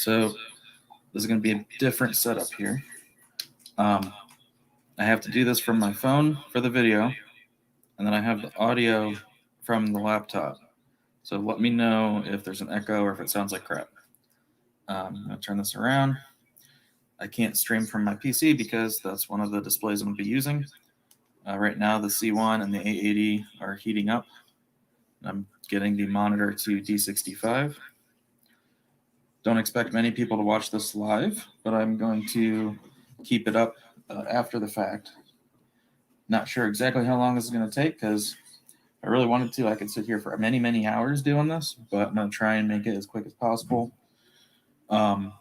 so this is going to be a different setup here. I have to do this from my phone for the video, and then I have the audio from the laptop. So let me know if there's an echo or if it sounds like crap. I'm going to turn this around. I can't stream from my PC because that's one of the displays I'm going to be using. Right now, the C1 and the A80 are heating up. I'm getting the monitor to D65. Don't expect many people to watch this live, but I'm going to keep it up after the fact. Not sure exactly how long this is going to take, because if I really wanted to, I could sit here for many, many hours doing this, but I'm going to try and make it as quick as possible. What I'm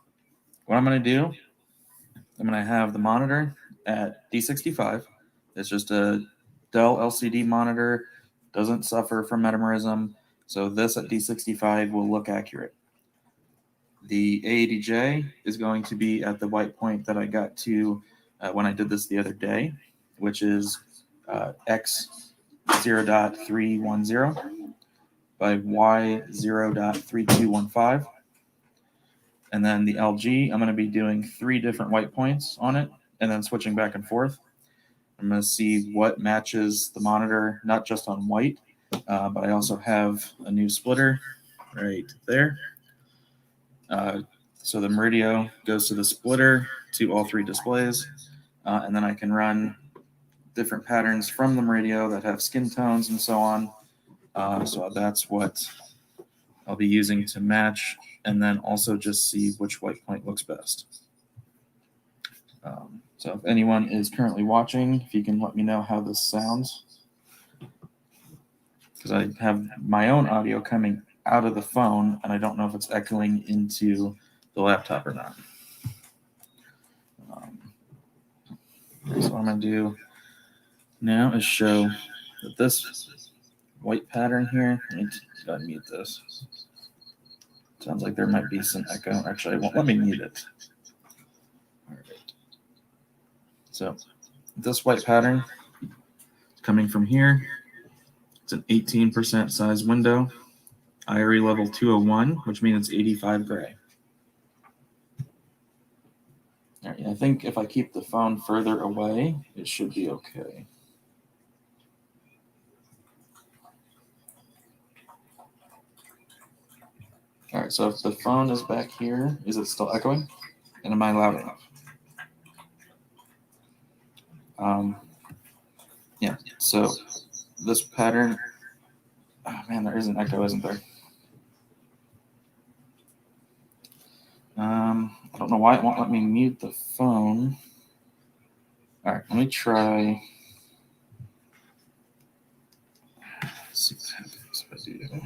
going to do, I'm going to have the monitor at D65. It's just a Dell LCD monitor, doesn't suffer from metamerism, so this at D65 will look accurate. The A80J is going to be at the white point that I got to when I did this the other day, which is X0.310 by Y0.3215. And then the LG, I'm going to be doing 3 different white points on it and then switching back and forth. I'm going to see what matches the monitor, not just on white, but I also have a new splitter right there. So the Meridio goes to the splitter to all 3 displays, and then I can run different patterns from the Meridio that have skin tones and so on. So that's what I'll be using to match, and then also just see which white point looks best. So if anyone is currently watching, if you can let me know how this sounds, because I have my own audio coming out of the phone, and I don't know if it's echoing into the laptop or not. So what I'm going to do now is show that this white pattern here, I need to unmute this. Sounds like there might be some echo. Actually, I won't let me mute it. All right. So this white pattern is coming from here. It's an 18% size window. IRE level 201, which means it's 85 gray. All right, I think if I keep the phone further away, it should be okay. All right, so if the phone is back here, is it still echoing? And am I loud enough? Yeah, so this pattern, oh man, there is an echo, isn't there? I don't know why it won't let me mute the phone. All right, let me try. Let's see what happens if I do that.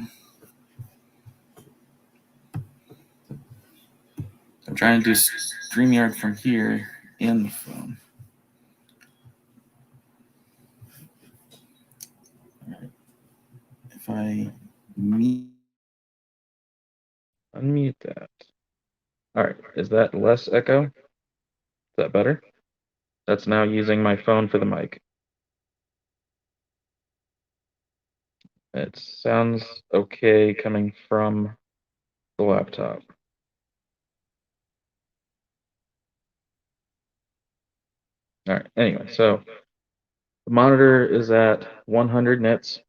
I'm trying to do StreamYard from here in the phone. All right. If I unmute that. All right, is that less echo? Is that better? That's now using my phone for the mic. It sounds okay coming from the laptop. All right, anyway, so the monitor is at 100 nits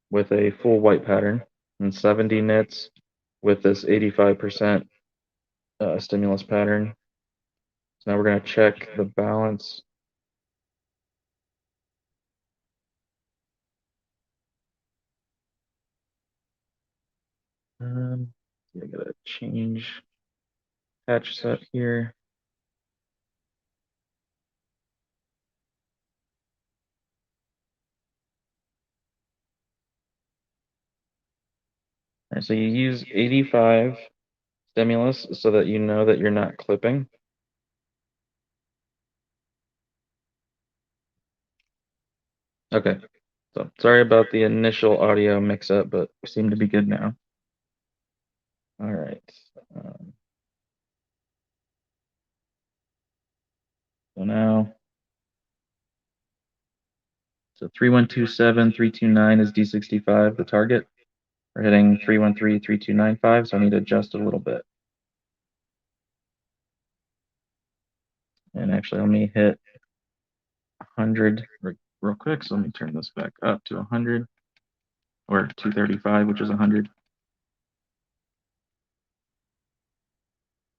with a full white pattern and 70 nits with this 85% stimulus pattern. So now we're going to check the balance. I gotta change patch set here. All right, so you use 85 stimulus so that you know that you're not clipping. Okay, so sorry about the initial audio mix-up, but we seem to be good now. All right. So now, so 3127, 329 is D65, the target. We're hitting 313, 3295, so I need to adjust a little bit. And actually, let me hit 100 real quick. So let me turn this back up to 100 or 235, which is 100.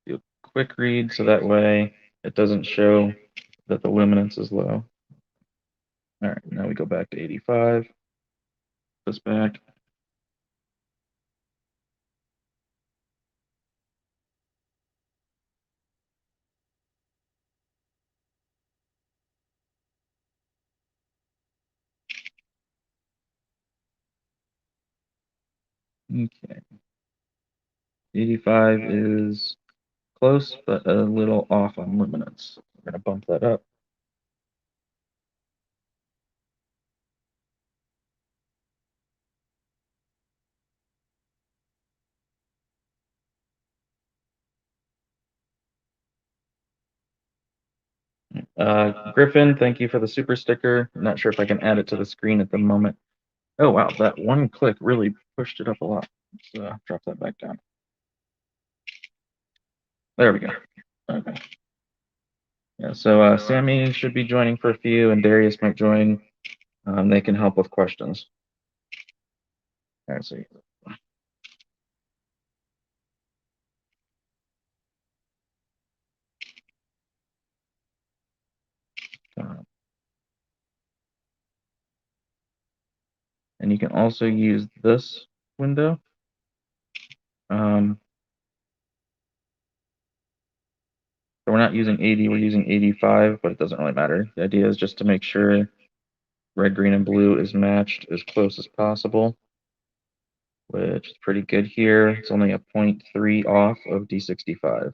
Do a quick read so that way it doesn't show that the luminance is low. All right, now we go back to 85. This back. Okay. 85 is close, but a little off on luminance. We're going to bump that up. Griffin, thank you for the super sticker. I'm not sure if I can add it to the screen at the moment. Oh, wow, that one click really pushed it up a lot. Let's drop that back down. There we go. Okay. Yeah, so Sammy should be joining for a few, and Darius might join. They can help with questions. All right, so and you can also use this window. So we're not using 80, we're using 85, but it doesn't really matter. The idea is just to make sure red, green, and blue is matched as close as possible, which is pretty good here. It's only a 0.3 off of D65.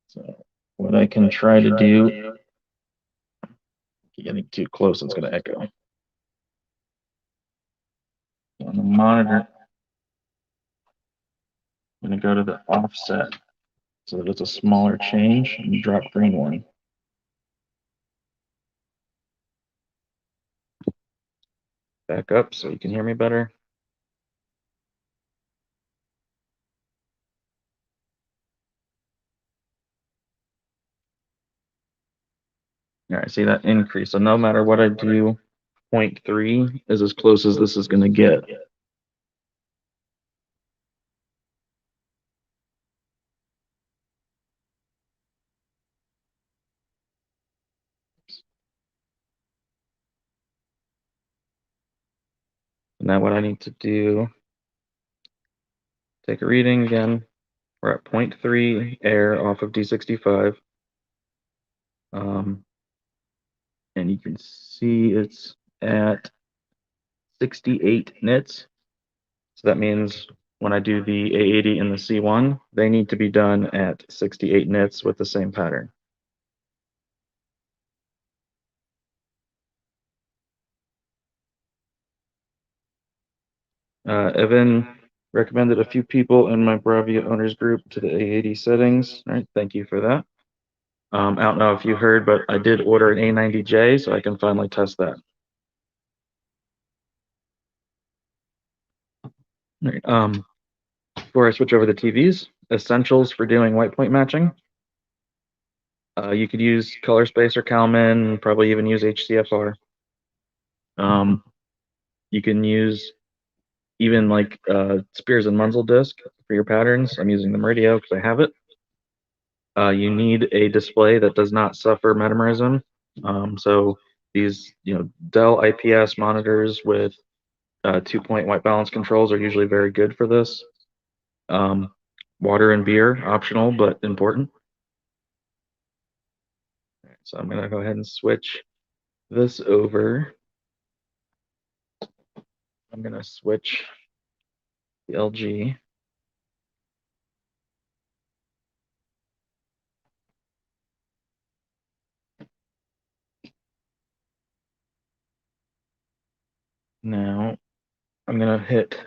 So what I can try to do, getting too close, it's going to echo. On the monitor, I'm going to go to the offset so that it's a smaller change and drop green one. Back up so you can hear me better. All right, see that increase. So no matter what I do, 0.3 is as close as this is going to get. Now what I need to do, take a reading again. We're at 0.3 air off of D65. And you can see it's at 68 nits. So that means when I do the A80 and the C1, they need to be done at 68 nits with the same pattern. Evan recommended a few people in my Bravia owners group to the A80 settings. All right, thank you for that. I don't know if you heard, but I did order an A90J, so I can finally test that. All right, before I switch over to TVs, essentials for doing white point matching. You could use color space or Kalman, probably even use HCFR. You can use even like Spears and Munsell disc for your patterns. I'm using the Meridio because I have it. You need a display that does not suffer metamerism. So these, Dell IPS monitors with 2-point white balance controls are usually very good for this. Water and beer, optional but important. So I'm going to go ahead and switch this over. I'm going to switch the LG. Now I'm going to hit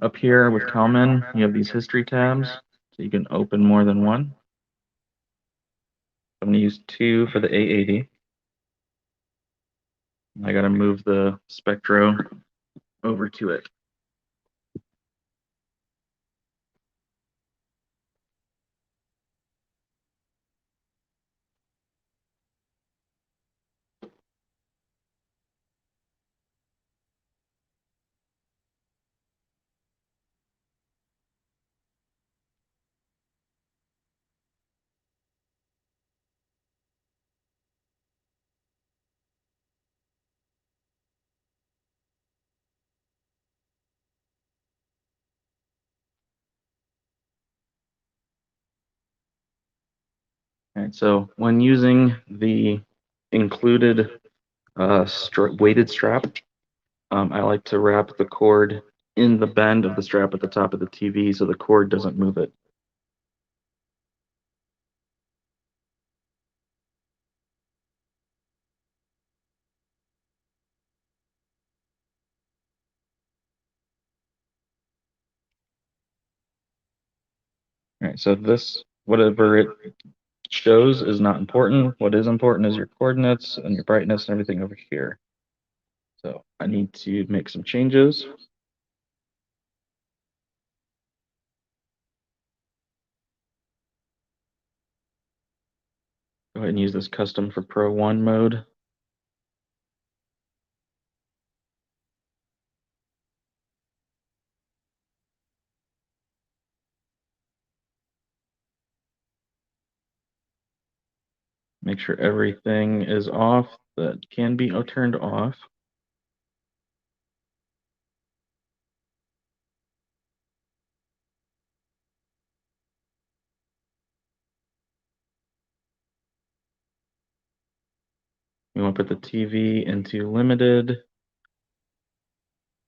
up here with Kalman. You have these history tabs, so you can open more than one. I'm going to use 2 for the A80. I got to move the Spectro over to it. All right, so when using the included weighted strap, I like to wrap the cord in the bend of the strap at the top of the TV so the cord doesn't move it. All right, so this, whatever it shows is not important. What is important is your coordinates and your brightness and everything over here. So I need to make some changes. Go ahead and use this custom for Pro 1 mode. Make sure everything is off that can be turned off. You want to put the TV into limited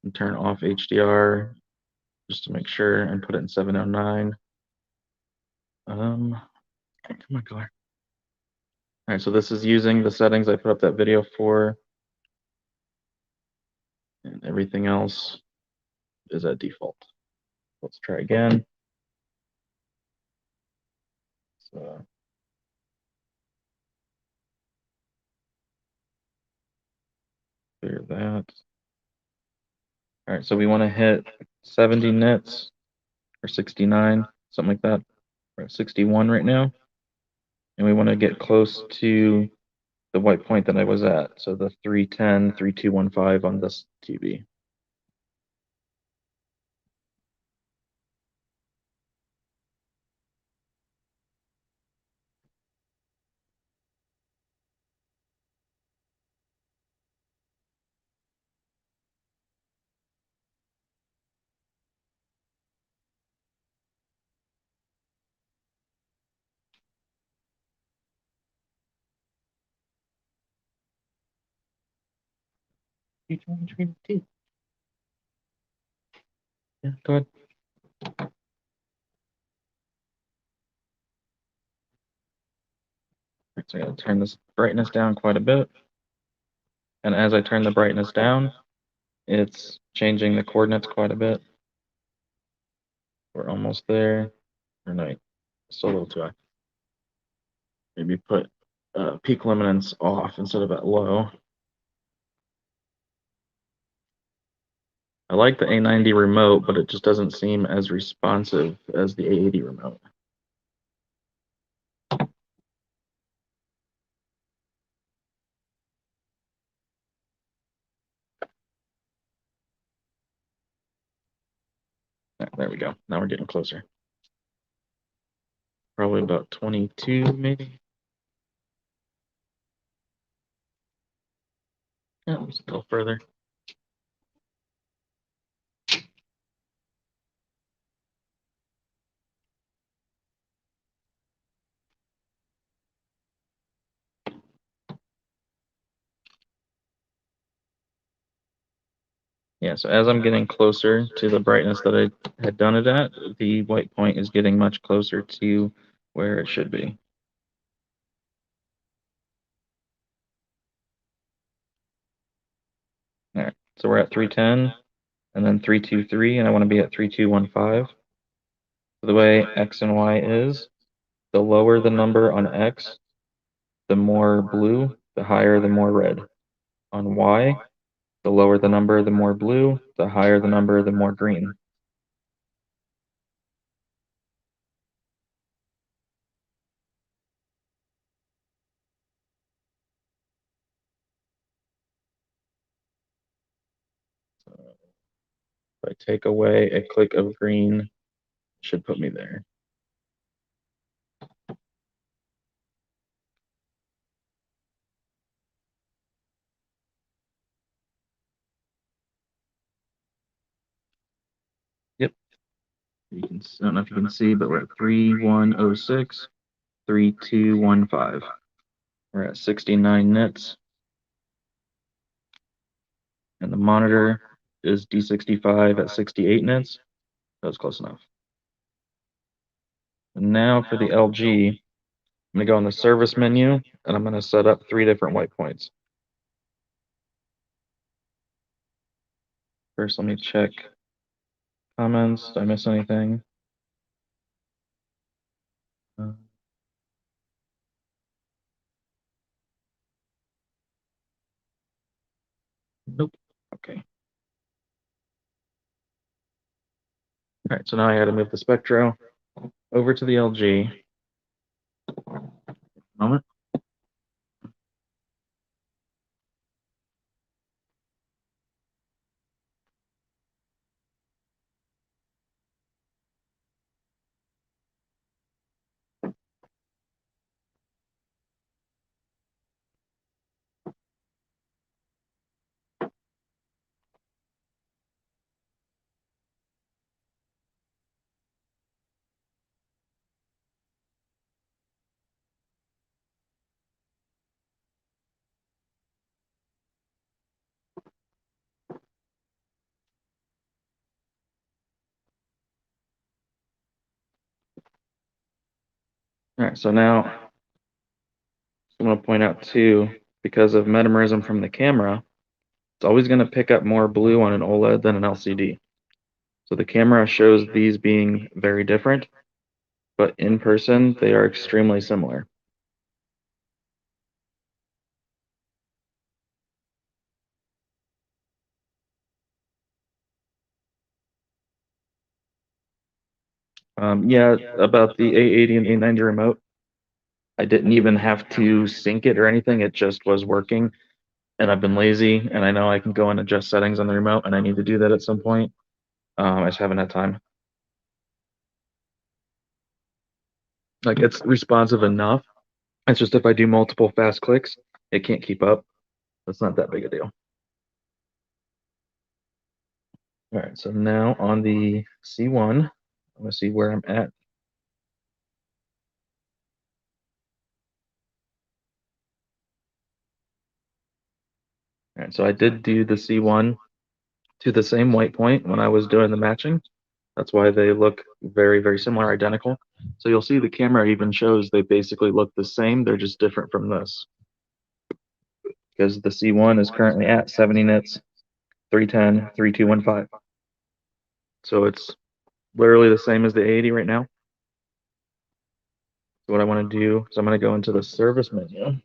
and turn off HDR just to make sure and put it in 709. Come on, color. All right, so this is using the settings I put up that video for, and everything else is at default. Let's try again. So clear that. All right, so we want to hit 70 nits or 69, something like that. We're at 61 right now. And we want to get close to the white point that I was at. So the 310, 3215 on this TV. Yeah, go ahead. So I gotta turn this brightness down quite a bit. And as I turn the brightness down, it's changing the coordinates quite a bit. We're almost there. Or no, still a little too high. Maybe put peak luminance off instead of at low. I like the A90 remote, but it just doesn't seem as responsive as the A80 remote. There we go. Now we're getting closer. Probably about 22, maybe. Yeah, let's go further. Yeah, so as I'm getting closer to the brightness that I had done it at, the white point is getting much closer to where it should be. All right, so we're at 310 and then 323, and I want to be at 3215. So the way X and Y is, the lower the number on X, the more blue, the higher, the more red. On Y, the lower the number, the more blue, the higher the number, the more green. So if I take away a click of green, it should put me there. Yep. I don't know if you can see, but we're at 3106. 3215. We're at 69 nits. And the monitor is D65 at 68 nits. That was close enough. And now for the LG, I'm going to go in the service menu, and I'm going to set up 3 different white points. First, let me check comments. Did I miss anything? Nope. Okay. All right, so now I got to move the Spectro over to the LG. Moment. All right, so now I'm going to point out too, because of metamerism from the camera, it's always going to pick up more blue on an OLED than an LCD. So the camera shows these being very different, but in person, they are extremely similar. Yeah, about the A80 and A90 remote, I didn't even have to sync it or anything. It just was working, and I've been lazy, and I know I can go and adjust settings on the remote, and I need to do that at some point. I just haven't had time. Like, it's responsive enough. It's just if I do multiple fast clicks, it can't keep up. That's not that big a deal. All right, so now on the C1, I'm gonna see where I'm at. All right, so I did do the C1 to the same white point when I was doing the matching. That's why they look very, very similar, identical. So you'll see the camera even shows they basically look the same. They're just different from this. Because the C1 is currently at 70 nits, 310, 3215. So it's literally the same as the 80 right now. So what I want to do is I'm going to go into the service menu, and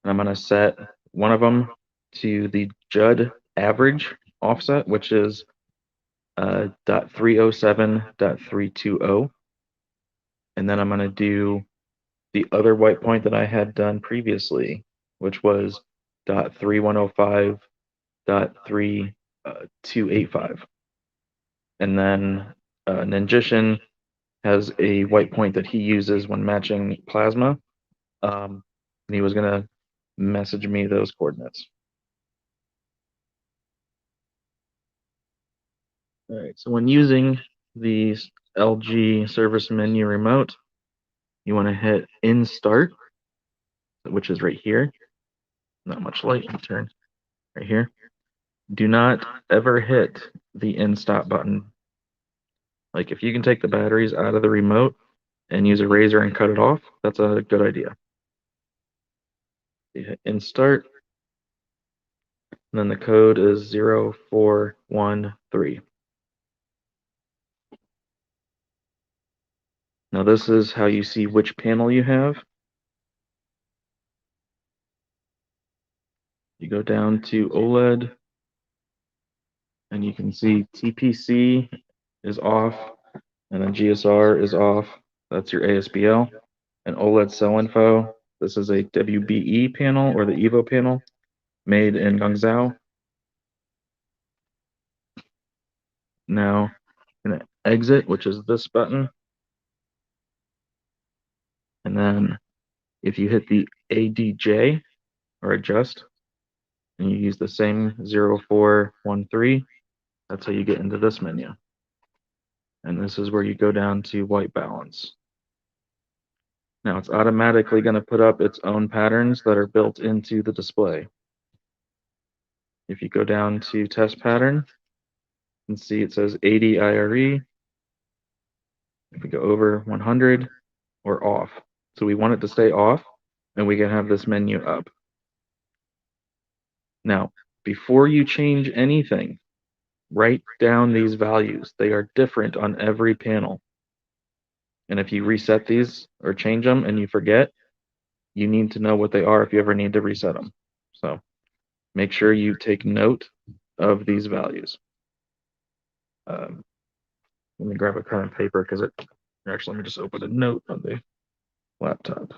I'm going to set one of them to the Judd average offset, which is .307.320. And then I'm going to do the other white point that I had done previously, which was .3105.3285. And then Ninjishin has a white point that he uses when matching plasma. And he was going to message me those coordinates. All right, so when using the LG service menu remote, you want to hit in start, which is right here. Not much light, turn right here. Do not ever hit the in stop button. Like if you can take the batteries out of the remote and use a razor and cut it off, that's a good idea. You hit in start, and then the code is 0413. Now this is how you see which panel you have. You go down to OLED, and you can see TPC is off, and then GSR is off. That's your ASBL. And OLED cell info, this is a WBE panel or the EVO panel made in Guangzhou. Now, I'm gonna exit, which is this button. And then if you hit the ADJ or adjust, and you use the same 0413, that's how you get into this menu. And this is where you go down to white balance. Now it's automatically going to put up its own patterns that are built into the display. If you go down to test pattern, you can see it says 80 IRE. If we go over 100, or off. So we want it to stay off, and we can have this menu up. Now, before you change anything, write down these values. They are different on every panel. And if you reset these or change them and you forget, you need to know what they are if you ever need to reset them. So make sure you take note of these values. Let me grab a pen and paper because actually, let me just open a note on the laptop.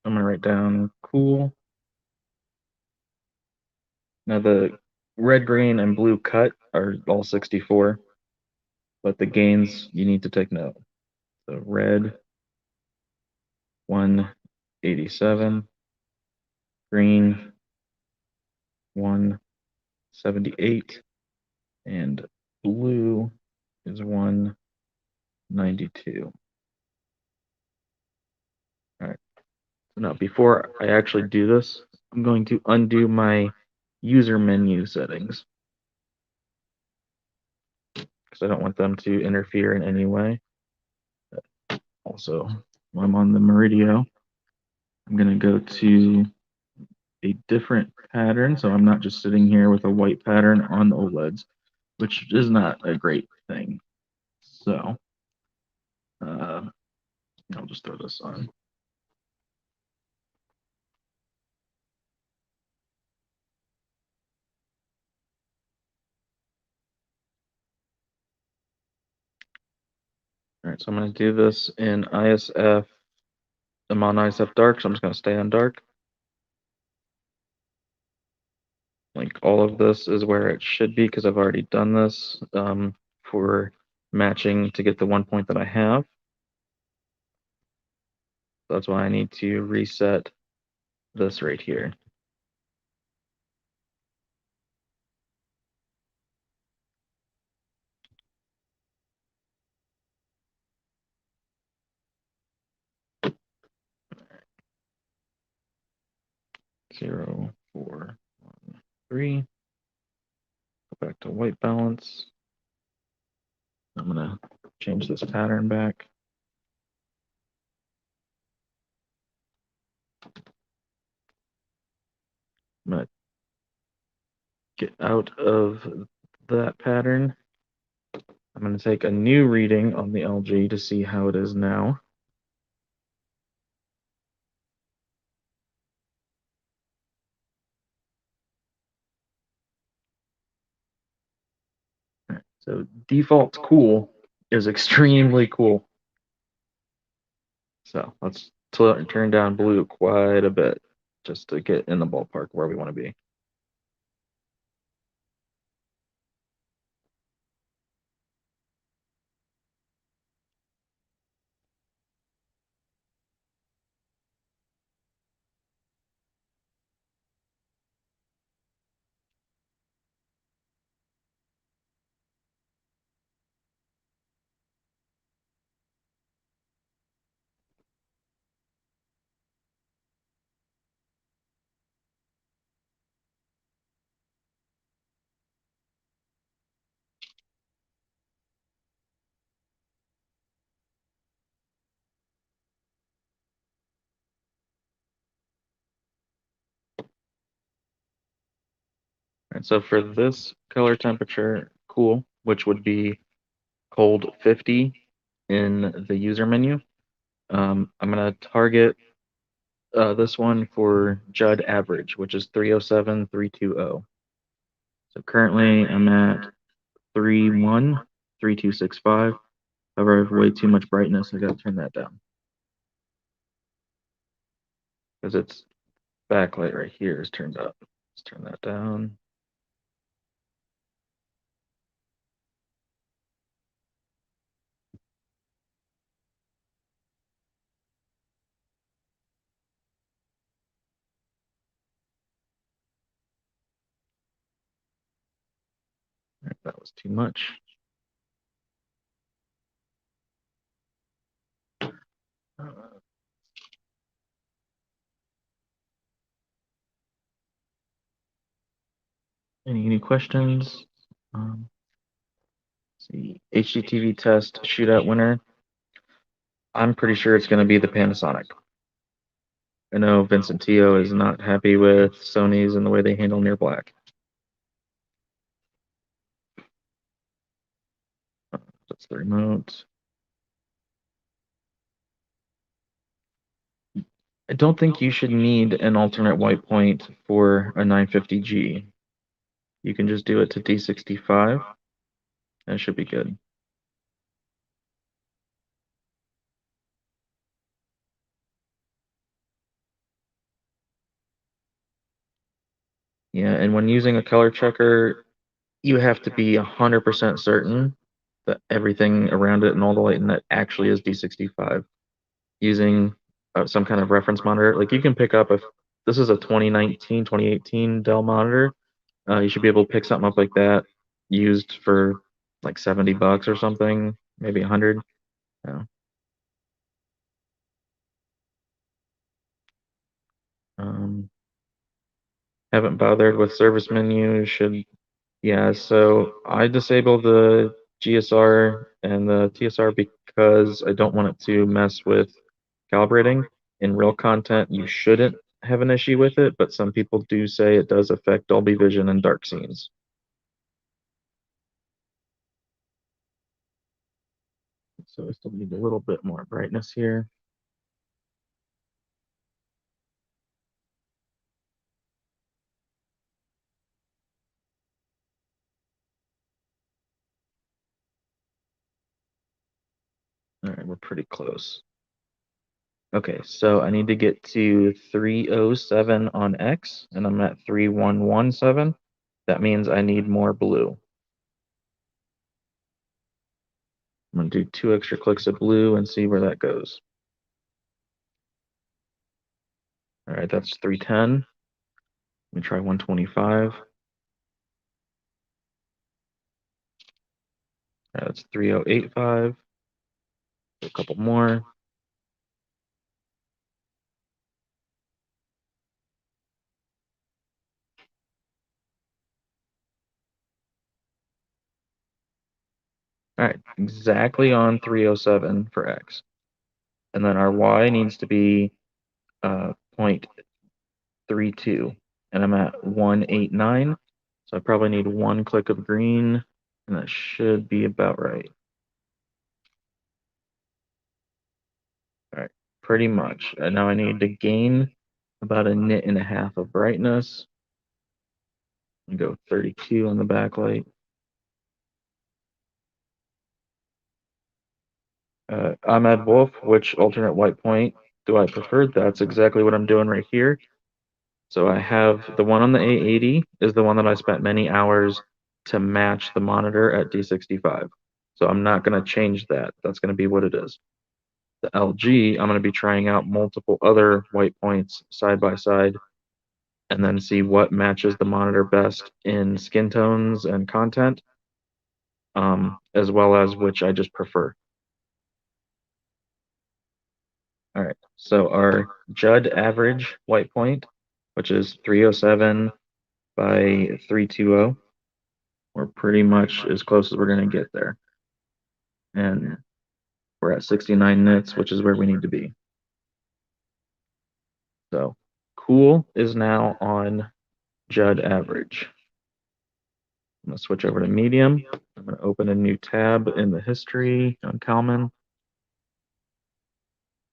I'm going to write down cool. Now the red, green, and blue cut are all 64, but the gains you need to take note. So red, 187, green, 178, and blue is 192. All right. So now before I actually do this, I'm going to undo my user menu settings because I don't want them to interfere in any way. Also, while I'm on the Meridio, I'm going to go to a different pattern, so I'm not just sitting here with a white pattern on the OLEDs, which is not a great thing. So I'll just throw this on. All right, so I'm going to do this in ISF. I'm on ISF dark, so I'm just going to stay on dark. Like all of this is where it should be because I've already done this for matching to get the 1 point that I have. That's why I need to reset this right here. Zero, 4, 1, 3. Go back to white balance. I'm gonna change this pattern back. I'm gonna get out of that pattern. I'm gonna take a new reading on the LG to see how it is now. So default cool is extremely cool. So let's turn down blue quite a bit just to get in the ballpark where we want to be. And so for this color temperature, cool, which would be cold 50 in the user menu, I'm going to target this one for Judd average, which is 307, 320. So currently I'm at 31, 3265. However, I have way too much brightness. I got to turn that down because its backlight right here is turned up. Let's turn that down. was too much. Any questions? See, HGTV test shootout winner. I'm pretty sure it's going to be the Panasonic. I know Vincent Tio is not happy with Sony's and the way they handle near black. That's the remote. I don't think you should need an alternate white point for a 950G. You can just do it to D65. That should be good. Yeah, and when using a color checker, you have to be 100% certain that everything around it and all the light in it actually is D65. Using some kind of reference monitor, like you can pick up if this is a 2019, 2018 Dell monitor, you should be able to pick something up like that used for like $70 or something, maybe 100. Yeah. Haven't bothered with service menu. Yeah, so I disable the GSR and the TSR because I don't want it to mess with calibrating. In real content, you shouldn't have an issue with it, but some people do say it does affect Dolby Vision and dark scenes. So I still need a little bit more brightness here. All right, we're pretty close. Okay, so I need to get to 307 on X, and I'm at 3117. That means I need more blue. I'm going to do 2 extra clicks of blue and see where that goes. All right, that's 310. Let me try 125. All right, that's 3085. A couple more. All right, exactly on 307 for X. And then our Y needs to be 0.32. And I'm at 189. So I probably need 1 click of green, and that should be about right. All right, pretty much. And now I need to gain about a nit and a half of brightness. And go 32 on the backlight. Ahmed Wolf, which alternate white point do I prefer? That's exactly what I'm doing right here. So I have the one on the A80 is the one that I spent many hours to match the monitor at D65. So I'm not going to change that. That's going to be what it is. The LG, I'm going to be trying out multiple other white points side by side and then see what matches the monitor best in skin tones and content, as well as which I just prefer. All right, so our Judd average white point, which is 307 by 320, we're pretty much as close as we're going to get there. And we're at 69 nits, which is where we need to be. So cool is now on Judd average. I'm going to switch over to medium. I'm going to open a new tab in the history on Kalman.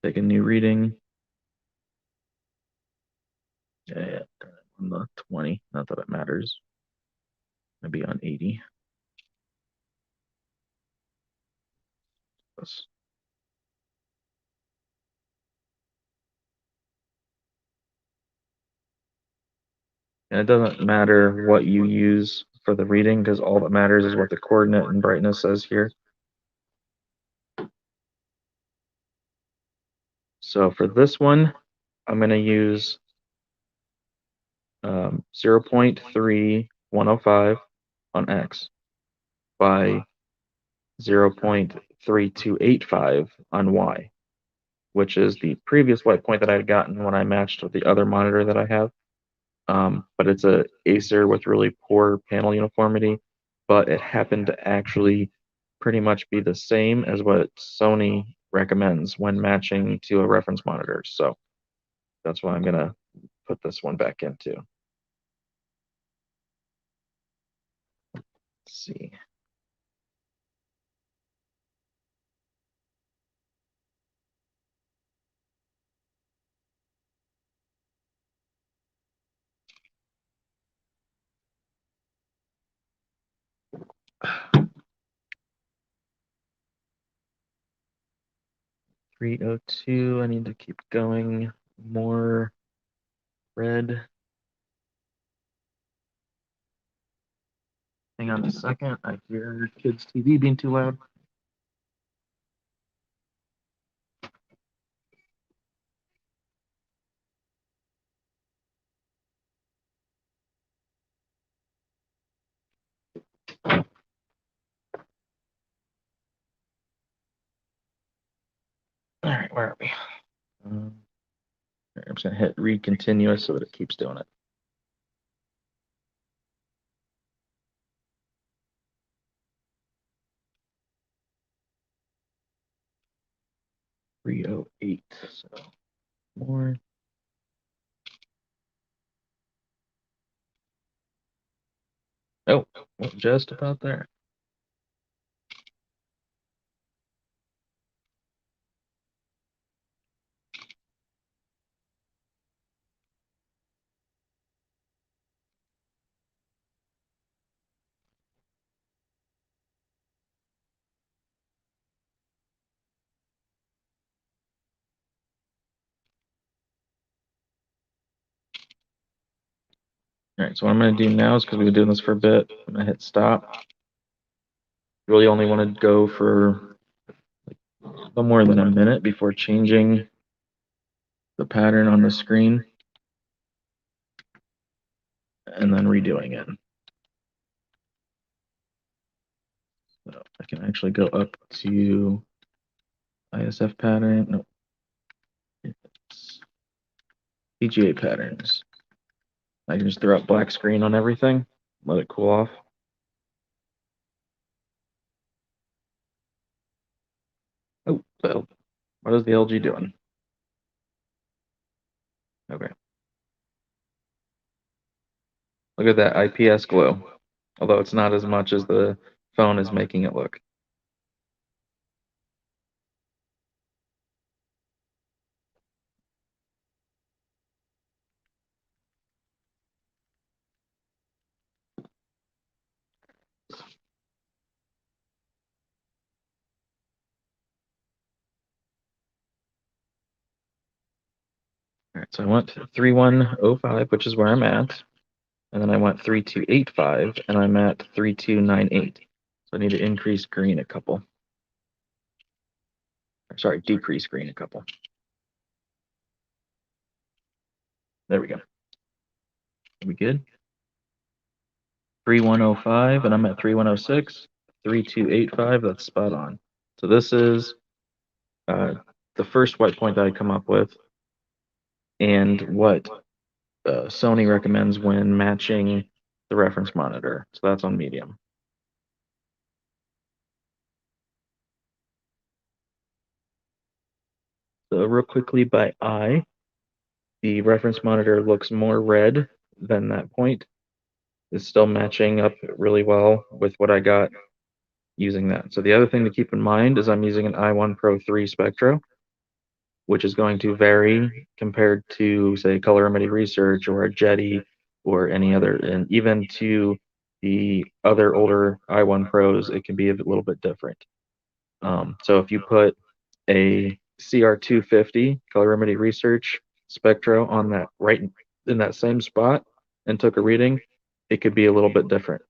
Take a new reading. Yeah, on the 20. Not that it matters. Maybe on 80. And it doesn't matter what you use for the reading because all that matters is what the coordinate and brightness says here. So for this one, I'm going to use 0.3105 on X. by 0.3285 on Y, which is the previous white point that I had gotten when I matched with the other monitor that I have. But it's a Acer with really poor panel uniformity, but it happened to actually pretty much be the same as what Sony recommends when matching to a reference monitor. So that's why I'm gonna put this one back into. Let's see. .302, I need to keep going more red. Hang on a second, I hear kids' TV being too loud. All right, where are we? I'm just gonna hit read continuous so that it keeps doing it. .308, so more. Oh, just about there. All right, so what I'm going to do now is because we've been doing this for a bit, I'm going to hit stop. Really only want to go for a little more than a minute before changing the pattern on the screen and then redoing it. So I can actually go up to ISF pattern, no, it's PGA patterns. I can just throw up black screen on everything, let it cool off. Oh, so what is the LG doing? Okay. Look at that IPS glow, although it's not as much as the phone is making it look. All right, so I went 3105, which is where I'm at, and then I went 3285, and I'm at 3298. So I need to increase green a couple. Or, sorry, decrease green a couple. There we go. Are we good? 3105, and I'm at 3106. 3285, that's spot on. So this is the first white point that I come up with, and what Sony recommends when matching the reference monitor. So that's on medium. So real quickly by eye, the reference monitor looks more red than that point. It's still matching up really well with what I got using that. So the other thing to keep in mind is I'm using an i1 Pro 3 Spectro, which is going to vary compared to, say, colorimetry research or a Jetty or any other, and even to the other older i1 Pros, it can be a little bit different. So if you put a CR250 colorimetry research Spectro on that right in that same spot and took a reading, it could be a little bit different.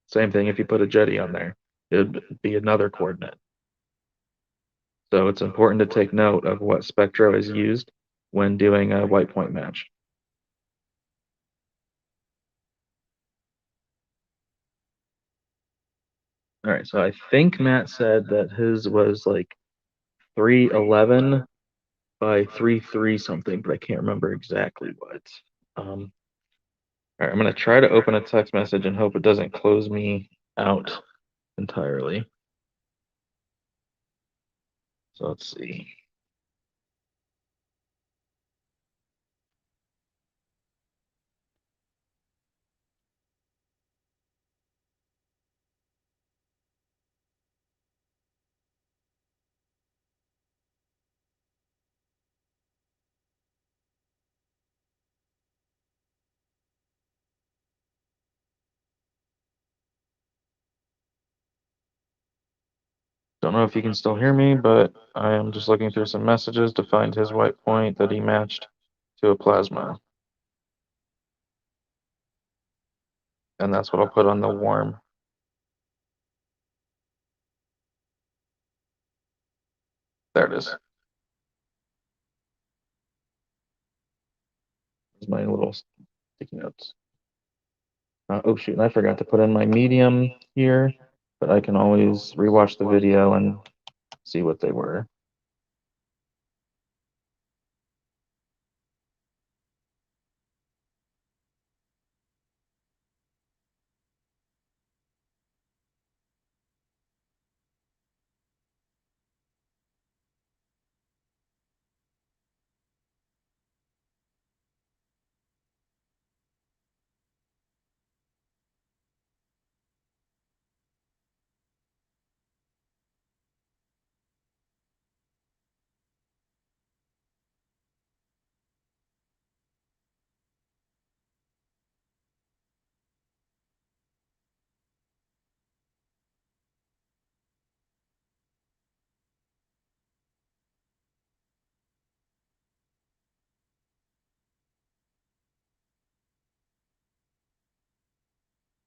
Same thing if you put a Jetty on there, it would be another coordinate. So it's important to take note of what Spectro is used when doing a white point match. All right, so I think Matt said that his was like 311 by 33 something, but I can't remember exactly what. All right, I'm gonna try to open a text message and hope it doesn't close me out entirely. So let's see. Don't know if you can still hear me, but I am just looking through some messages to find his white point that he matched to a plasma. And that's what I'll put on the warm. There it is. There's my little sticky notes. Oh shoot, and I forgot to put in my medium here, but I can always rewatch the video and see what they were.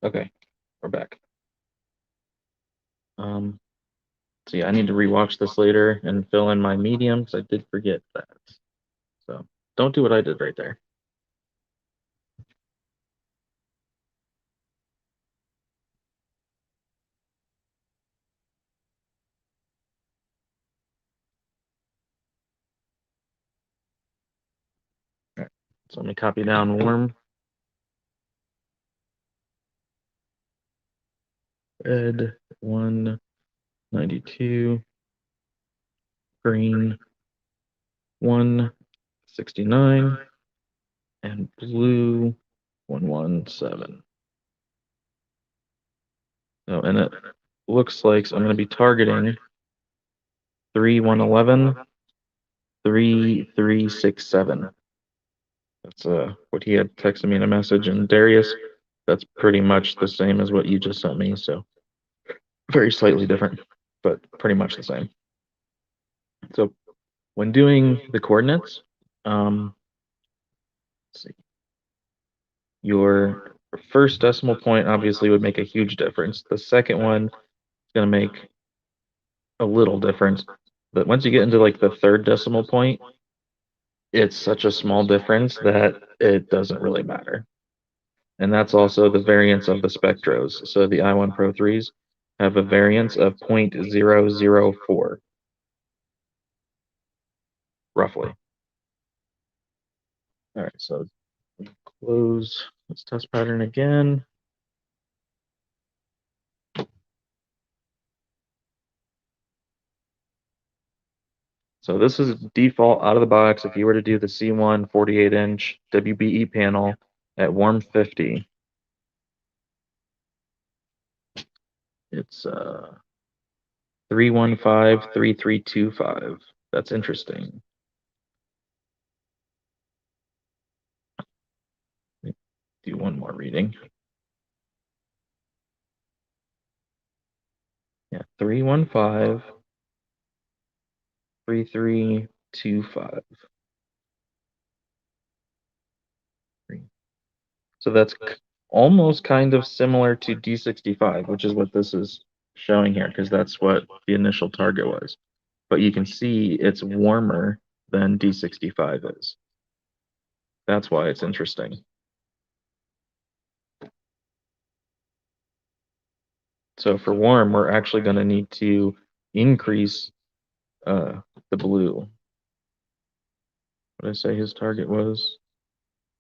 Okay, we're back. So yeah, I need to rewatch this later and fill in my medium because I did forget that. So don't do what I did right there. All right, so let me copy down warm. Red 192, green 169, and blue 117. So, and it looks like so I'm going to be targeting 3111, 3367. That's what he had texted me in a message. And Darius, that's pretty much the same as what you just sent me. So very slightly different, but pretty much the same. So when doing the coordinates, let's see, your first decimal point obviously would make a huge difference. The second one is going to make a little difference. But once you get into like the third decimal point, it's such a small difference that it doesn't really matter. And that's also the variance of the spectros. So the I1 Pro 3s have a variance of 0.004, roughly. All right, so close this test pattern again. So this is default out of the box. If you were to do the C1 48-inch WBE panel at warm 50, it's 315, 3325. That's interesting. Do one more reading. Yeah, 315, 3325. So that's almost kind of similar to D65, which is what this is showing here, because that's what the initial target was. But you can see it's warmer than D65 is. That's why it's interesting. So for warm, we're actually going to need to increase the blue. What did I say his target was?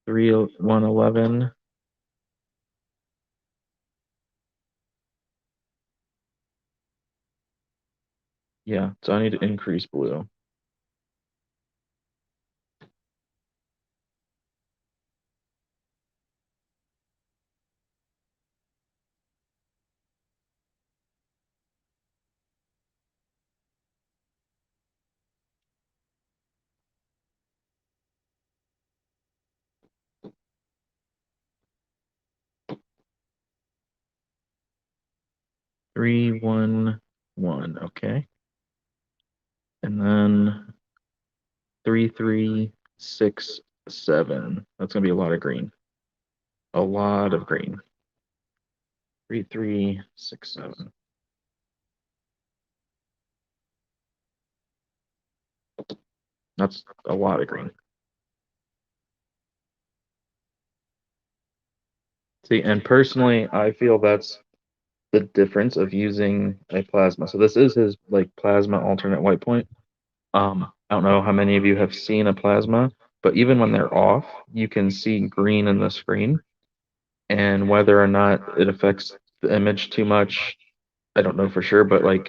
111. Yeah, so I need to increase blue. Three, 1, 1. Okay. And then 3, 3, 6, 7. That's gonna be a lot of green. A lot of green. 3, 3, 6, 7. That's a lot of green. See, and personally, I feel that's the difference of using a plasma. So this is his like plasma alternate white point. I don't know how many of you have seen a plasma, but even when they're off, you can see green in the screen. And whether or not it affects the image too much, I don't know for sure, but like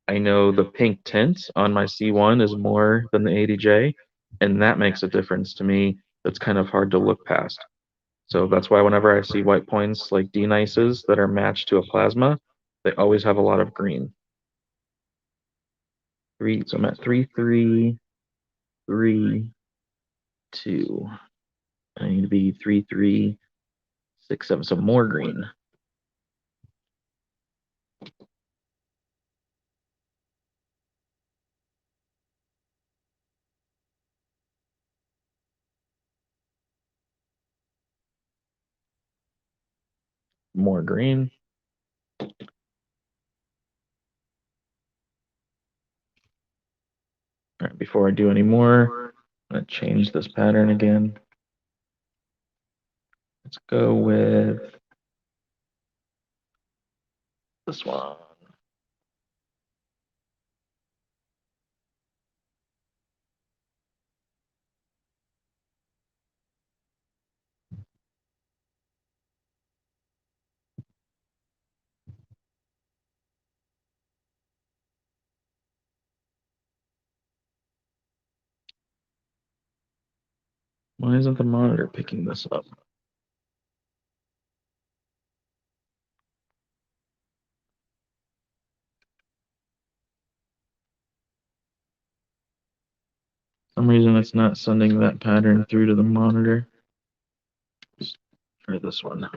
I know the pink tint on my C1 is more than the 80J, and that makes a difference to me. That's kind of hard to look past. So that's why whenever I see white points like D-nices that are matched to a plasma, they always have a lot of green. So I'm at 3, 3, 3, 2. I need to be 3, 3, 6, 7. So more green. More green. All right, before I do any more, I'm going to change this pattern again. Let's go with this one. Why isn't the monitor picking this up? For some reason it's not sending that pattern through to the monitor. Let's try this one.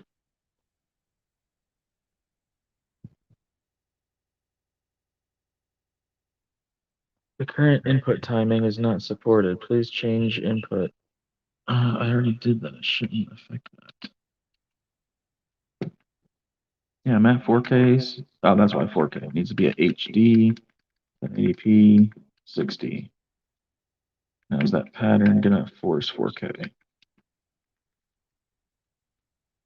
The current input timing is not supported. Please change input. I already did that. It shouldn't affect that. Yeah, I'm at 4K. Oh, that's why 4K. It needs to be at HD, 1080p, 60. Now is that pattern gonna force 4K?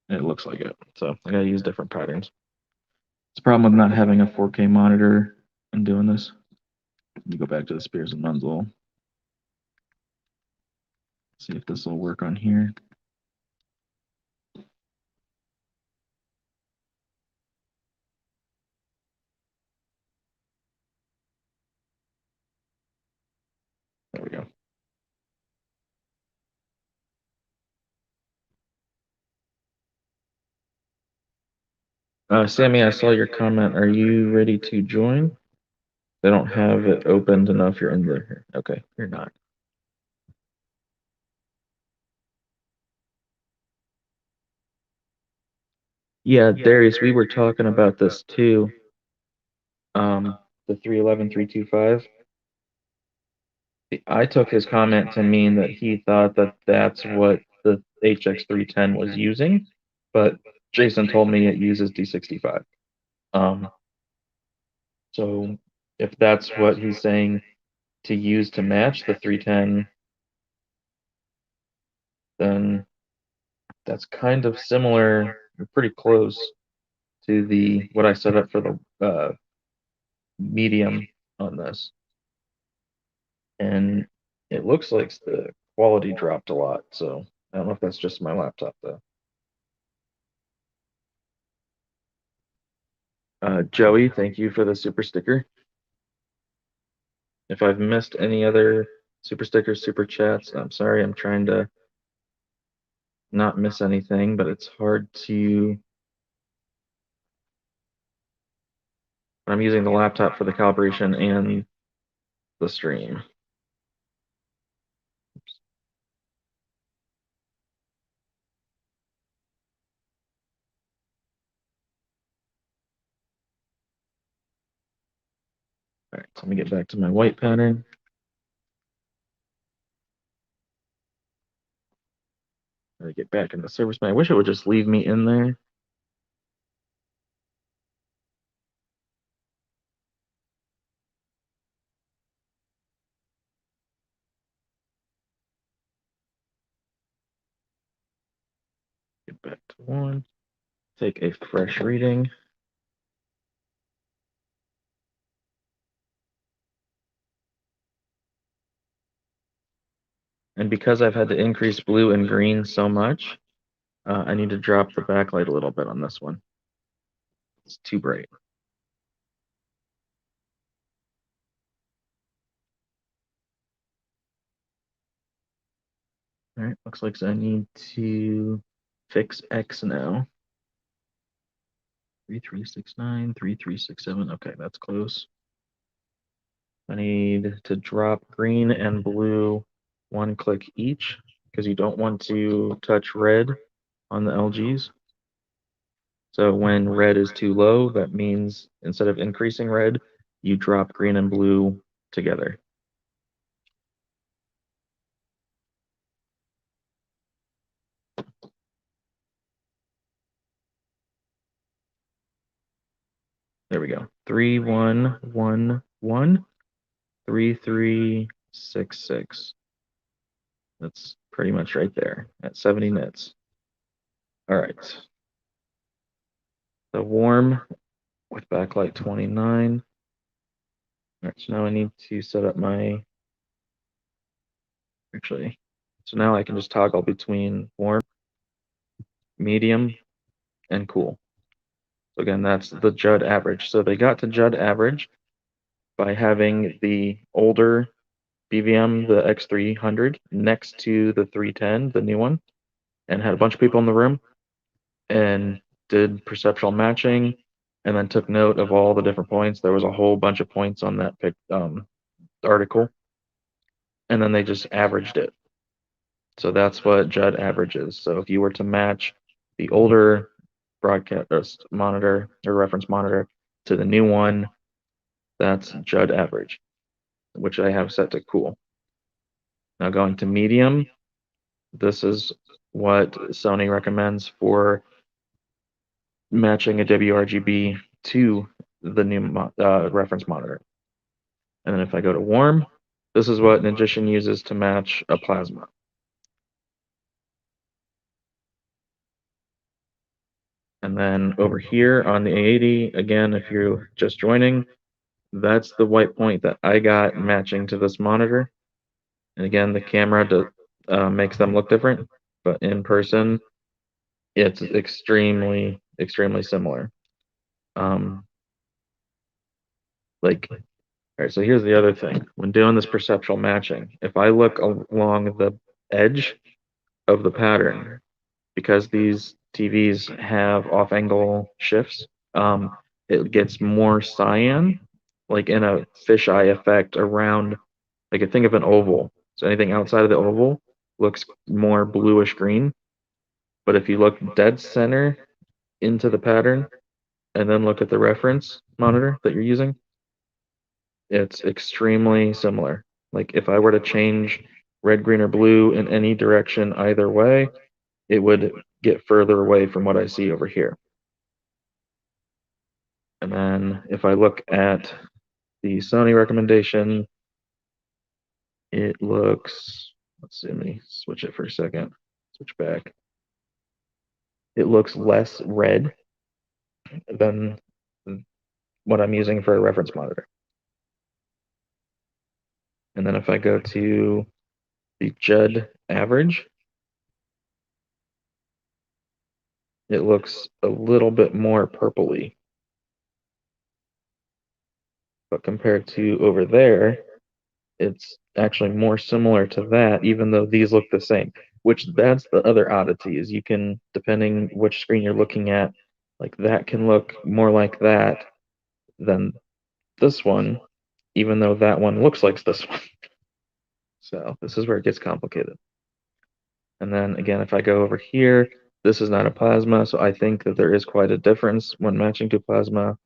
It looks like it. So I gotta use different patterns. It's a problem with not having a 4K monitor and doing this. Let me go back to the Spears and Munzel. See if this will work on here. There we go. Sammy, I saw your comment. Are you ready to join? They don't have it opened enough. You're in there. Okay, you're not. Yeah, Darius, we were talking about this too. The 311, 325. I took his comment to mean that he thought that that's what the HX310 was using, but Jason told me it uses D65. So if that's what he's saying to use to match the 310, then that's kind of similar, or pretty close to the what I set up for the medium on this, and it looks like the quality dropped a lot. So I don't know if that's just my laptop though. Joey, thank you for the super sticker. If I've missed any other super stickers, super chats, I'm sorry. I'm trying to not miss anything, but it's hard to. I'm using the laptop for the calibration and the stream. All right, so let me get back to my white pattern. I get back in the service menu. I wish it would just leave me in there. Get back to 1. Take a fresh reading. And because I've had to increase blue and green so much, I need to drop the backlight a little bit on this one. It's too bright. All right, looks like I need to fix X now. 3369, 3367. Okay, that's close. I need to drop green and blue 1 click each because you don't want to touch red on the LGs. So when red is too low, that means instead of increasing red, you drop green and blue together. There we go. 3111 3366. That's pretty much right there at 70 nits. All right. The warm with backlight 29. All right, so now I need to set up my, so now I can just toggle between warm, medium, and cool. So again, that's the Judd average. So they got to Judd average by having the older BVM, the X300, next to the 310, the new one, and had a bunch of people in the room and did perceptual matching and then took note of all the different points. There was a whole bunch of points on that article, and then they just averaged it. So that's what Judd averages. So if you were to match the older broadcast monitor or reference monitor to the new one, that's Judd average, which I have set to cool. Now going to medium, this is what Sony recommends for matching a WRGB to the new reference monitor. And then if I go to warm, this is what Magician uses to match a plasma. And then over here on the A80, again, if you're just joining, that's the white point that I got matching to this monitor. And again, the camera makes them look different, but in person, it's extremely, extremely similar. All right, so here's the other thing. When doing this perceptual matching, if I look along the edge of the pattern, because these TVs have off-angle shifts, it gets more cyan, like in a fisheye effect around, like think of an oval. So anything outside of the oval looks more bluish green. But if you look dead center into the pattern and then look at the reference monitor that you're using, it's extremely similar. Like if I were to change red, green, or blue in any direction either way, it would get further away from what I see over here. And then if I look at the Sony recommendation, it looks, let's see, let me switch it for a second, switch back. It looks less red than what I'm using for a reference monitor. And then if I go to the Judd average, it looks a little bit more purpley. But compared to over there, it's actually more similar to that, even though these look the same. Which that's the other oddity is you can, depending which screen you're looking at, like that can look more like that than this one, even though that one looks like this one. So this is where it gets complicated. And then again, if I go over here, this is not a plasma, so I think that there is quite a difference when matching to plasma.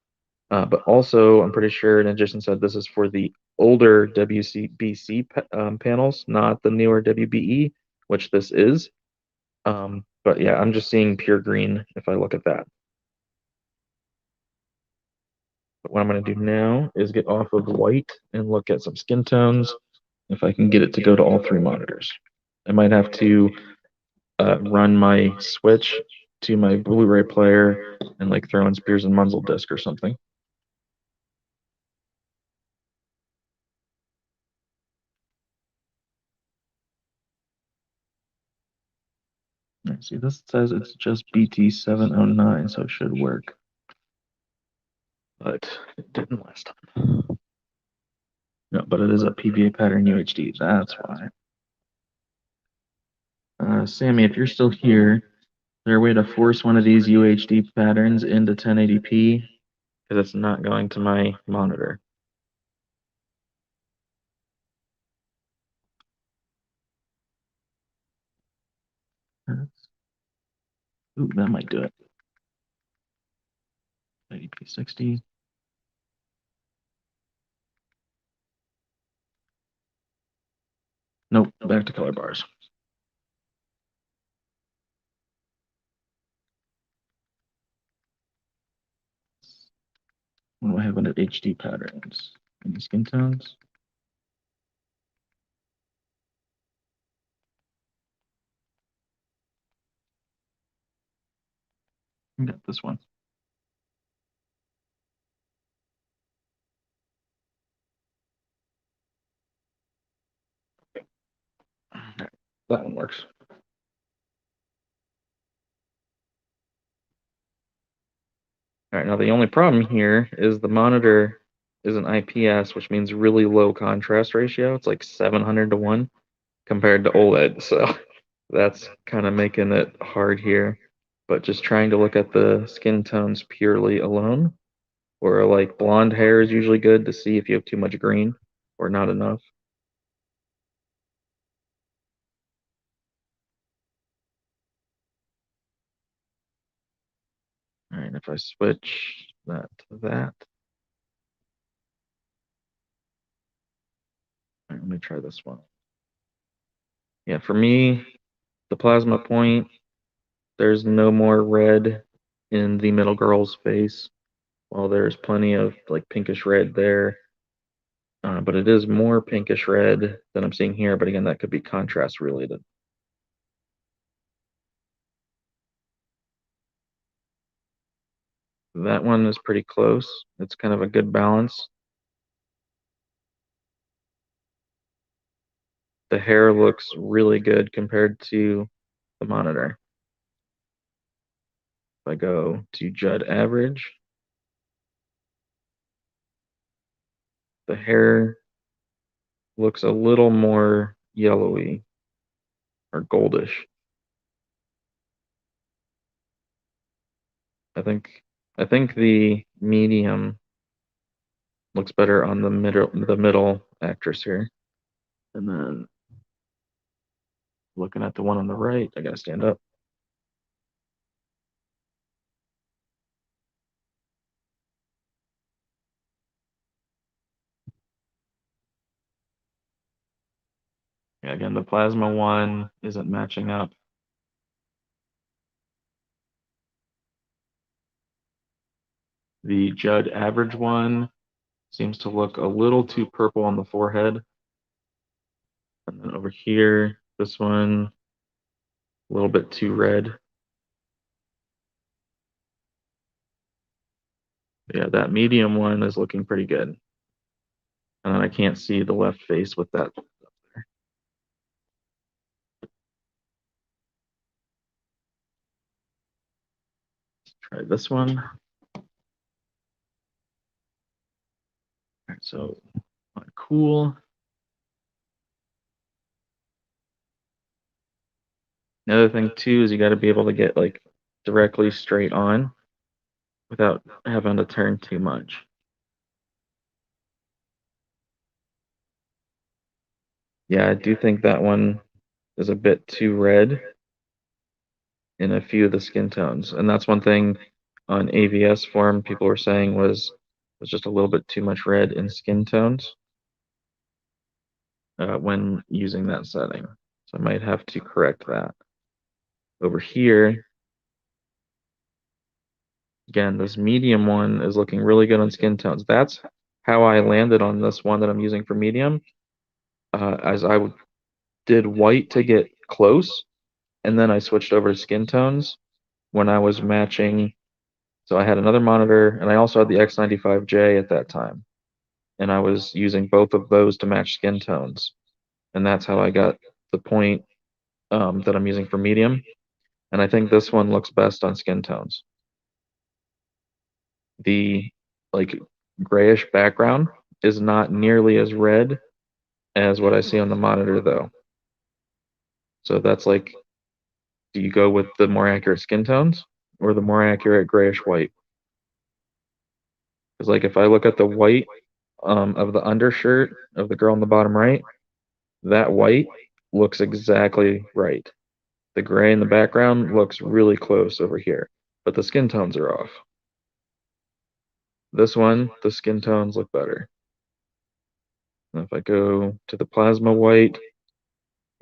But also, I'm pretty sure Magician said this is for the older WCBC panels, not the newer WBE, which this is. But yeah, I'm just seeing pure green if I look at that. But what I'm going to do now is get off of white and look at some skin tones if I can get it to go to all three monitors. I might have to run my switch to my Blu-ray player and like throw in Spears and Munzel disc or something. See, this says it's just BT709, so it should work. But it didn't last time. No, but it is a PVA pattern UHD, that's why. Sammy, if you're still here, is there a way to force one of these UHD patterns into 1080p? Because it's not going to my monitor. Ooh, that might do it. 1080p 60. Nope, back to color bars. What do I have under HD patterns? Any skin tones? I got this one. Right, that one works. All right, now the only problem here is the monitor is an IPS, which means really low contrast ratio. It's like 700 to 1 compared to OLED. So that's kind of making it hard here. But just trying to look at the skin tones purely alone, or like blonde hair is usually good to see if you have too much green or not enough. All right, if I switch that to that. All right, let me try this one. Yeah, for me, the plasma point, there's no more red in the middle girl's face. While there's plenty of like pinkish red there. But it is more pinkish red than I'm seeing here. But again, that could be contrast related. That one is pretty close. It's kind of a good balance. The hair looks really good compared to the monitor. If I go to Judd average, the hair looks a little more yellowy or goldish. I think the medium looks better on the middle actress here. And then looking at the one on the right, I gotta stand up. Yeah, again, the plasma one isn't matching up. The Judd average one seems to look a little too purple on the forehead. And then over here, this one, a little bit too red. Yeah, that medium one is looking pretty good. And then I can't see the left face with that up there. Let's try this one. All right, so cool. The other thing too is you got to be able to get like directly straight on without having to turn too much. Yeah, I do think that one is a bit too red in a few of the skin tones. And that's one thing on AVS forum people were saying was just a little bit too much red in skin tones when using that setting. So I might have to correct that. Over here, again, this medium one is looking really good on skin tones. That's how I landed on this one that I'm using for medium. As I did white to get close, and then I switched over to skin tones when I was matching. So I had another monitor, and I also had the X95J at that time. And I was using both of those to match skin tones. And that's how I got the point that I'm using for medium. And I think this one looks best on skin tones. The like grayish background is not nearly as red as what I see on the monitor though. So that's like, do you go with the more accurate skin tones or the more accurate grayish white? Because like if I look at the white of the undershirt of the girl on the bottom right, that white looks exactly right. The gray in the background looks really close over here, but the skin tones are off. This one, the skin tones look better. And if I go to the plasma white,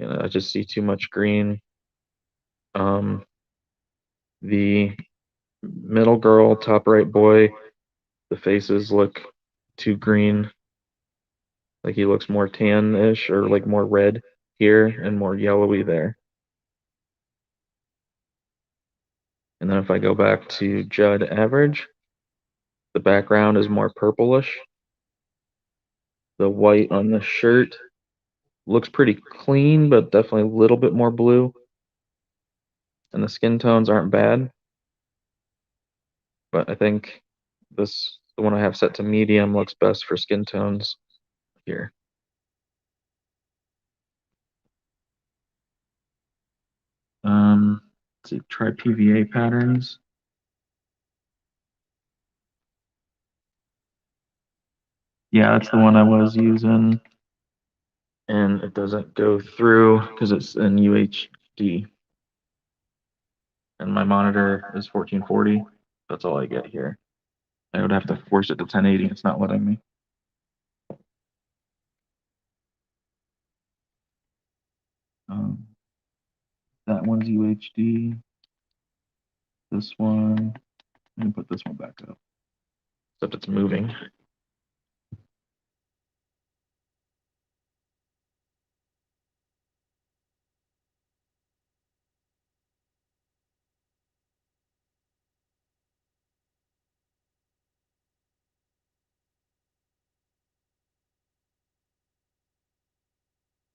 I just see too much green. The middle girl, top right boy, the faces look too green. Like he looks more tan-ish or like more red here and more yellowy there. And then if I go back to Judd average, the background is more purplish. The white on the shirt looks pretty clean, but definitely a little bit more blue. And the skin tones aren't bad. But I think the one I have set to medium looks best for skin tones here. Let's see, try PVA patterns. Yeah, that's the one I was using. And it doesn't go through because it's in UHD. And my monitor is 1440. That's all I get here. I would have to force it to 1080. It's not letting me. That one's UHD. This one. Let me put this one back up. Except it's moving.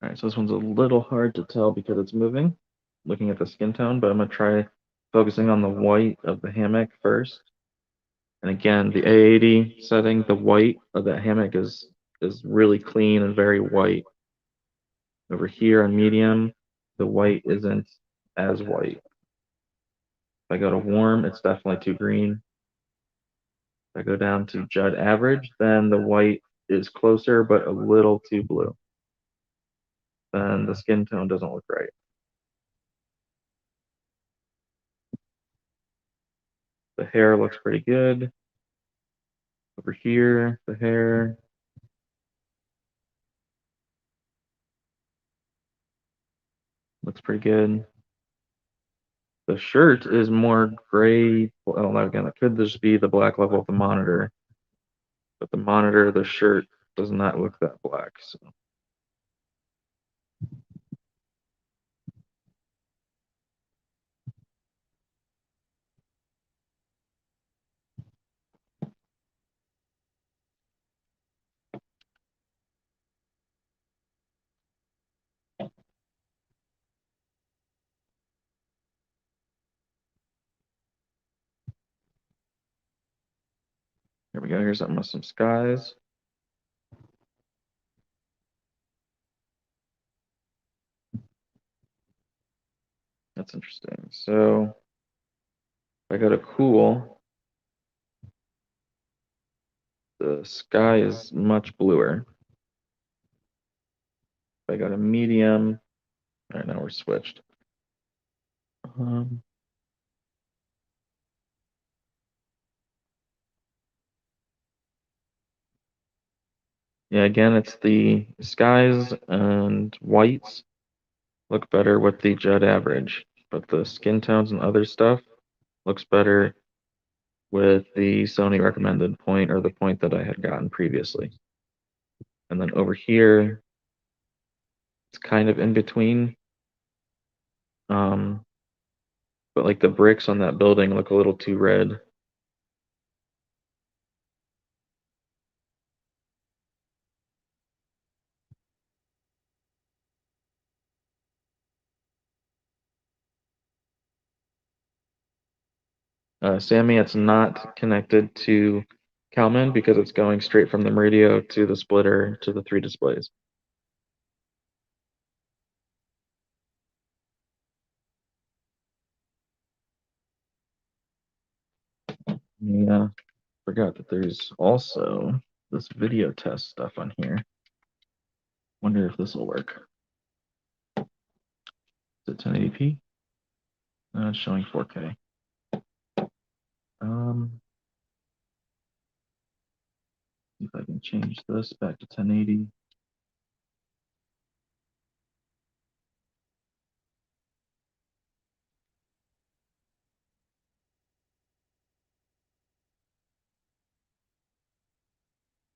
All right, so this one's a little hard to tell because it's moving, looking at the skin tone, but I'm gonna try focusing on the white of the hammock first. And again, the A80 setting, the white of that hammock is really clean and very white. Over here on medium, the white isn't as white. If I go to warm, it's definitely too green. If I go down to Judd average, then the white is closer, but a little too blue. Then the skin tone doesn't look right. The hair looks pretty good. Over here, the hair. Looks pretty good. The shirt is more gray. I don't know, again, it could just be the black level of the monitor. But the monitor, the shirt does not look that black. So. Here we go. Here's something with some skies. That's interesting. So if I go to cool, the sky is much bluer. If I go to medium, all right, now we're switched. Yeah, again, it's the skies and whites look better with the jet average, but the skin tones and other stuff looks better with the Sony recommended point or the point that I had gotten previously. And then over here, it's kind of in between. But like the bricks on that building look a little too red. Sammy, it's not connected to Calman because it's going straight from the radio to the splitter to the 3 displays. Yeah, forgot that there's also this video test stuff on here. Wonder if this will work. Is it 1080p? It's showing 4K. See if I can change this back to 1080.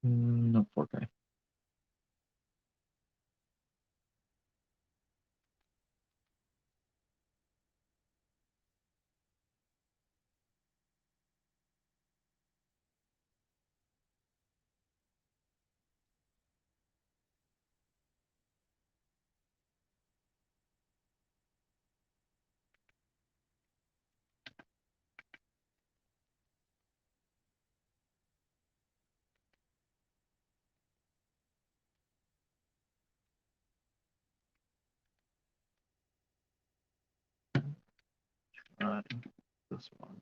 No, 4K. This one.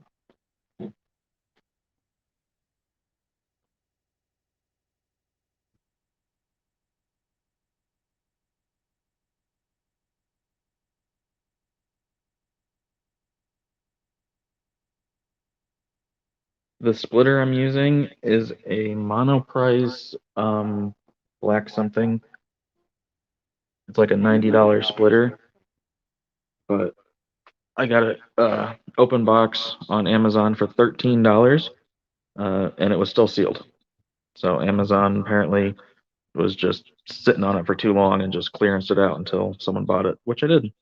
The splitter I'm using is a Monoprice black something. It's like a $90 splitter, but I got it open box on Amazon for $13, and it was still sealed. So Amazon apparently was just sitting on it for too long and just clearanced it out until someone bought it, which I did.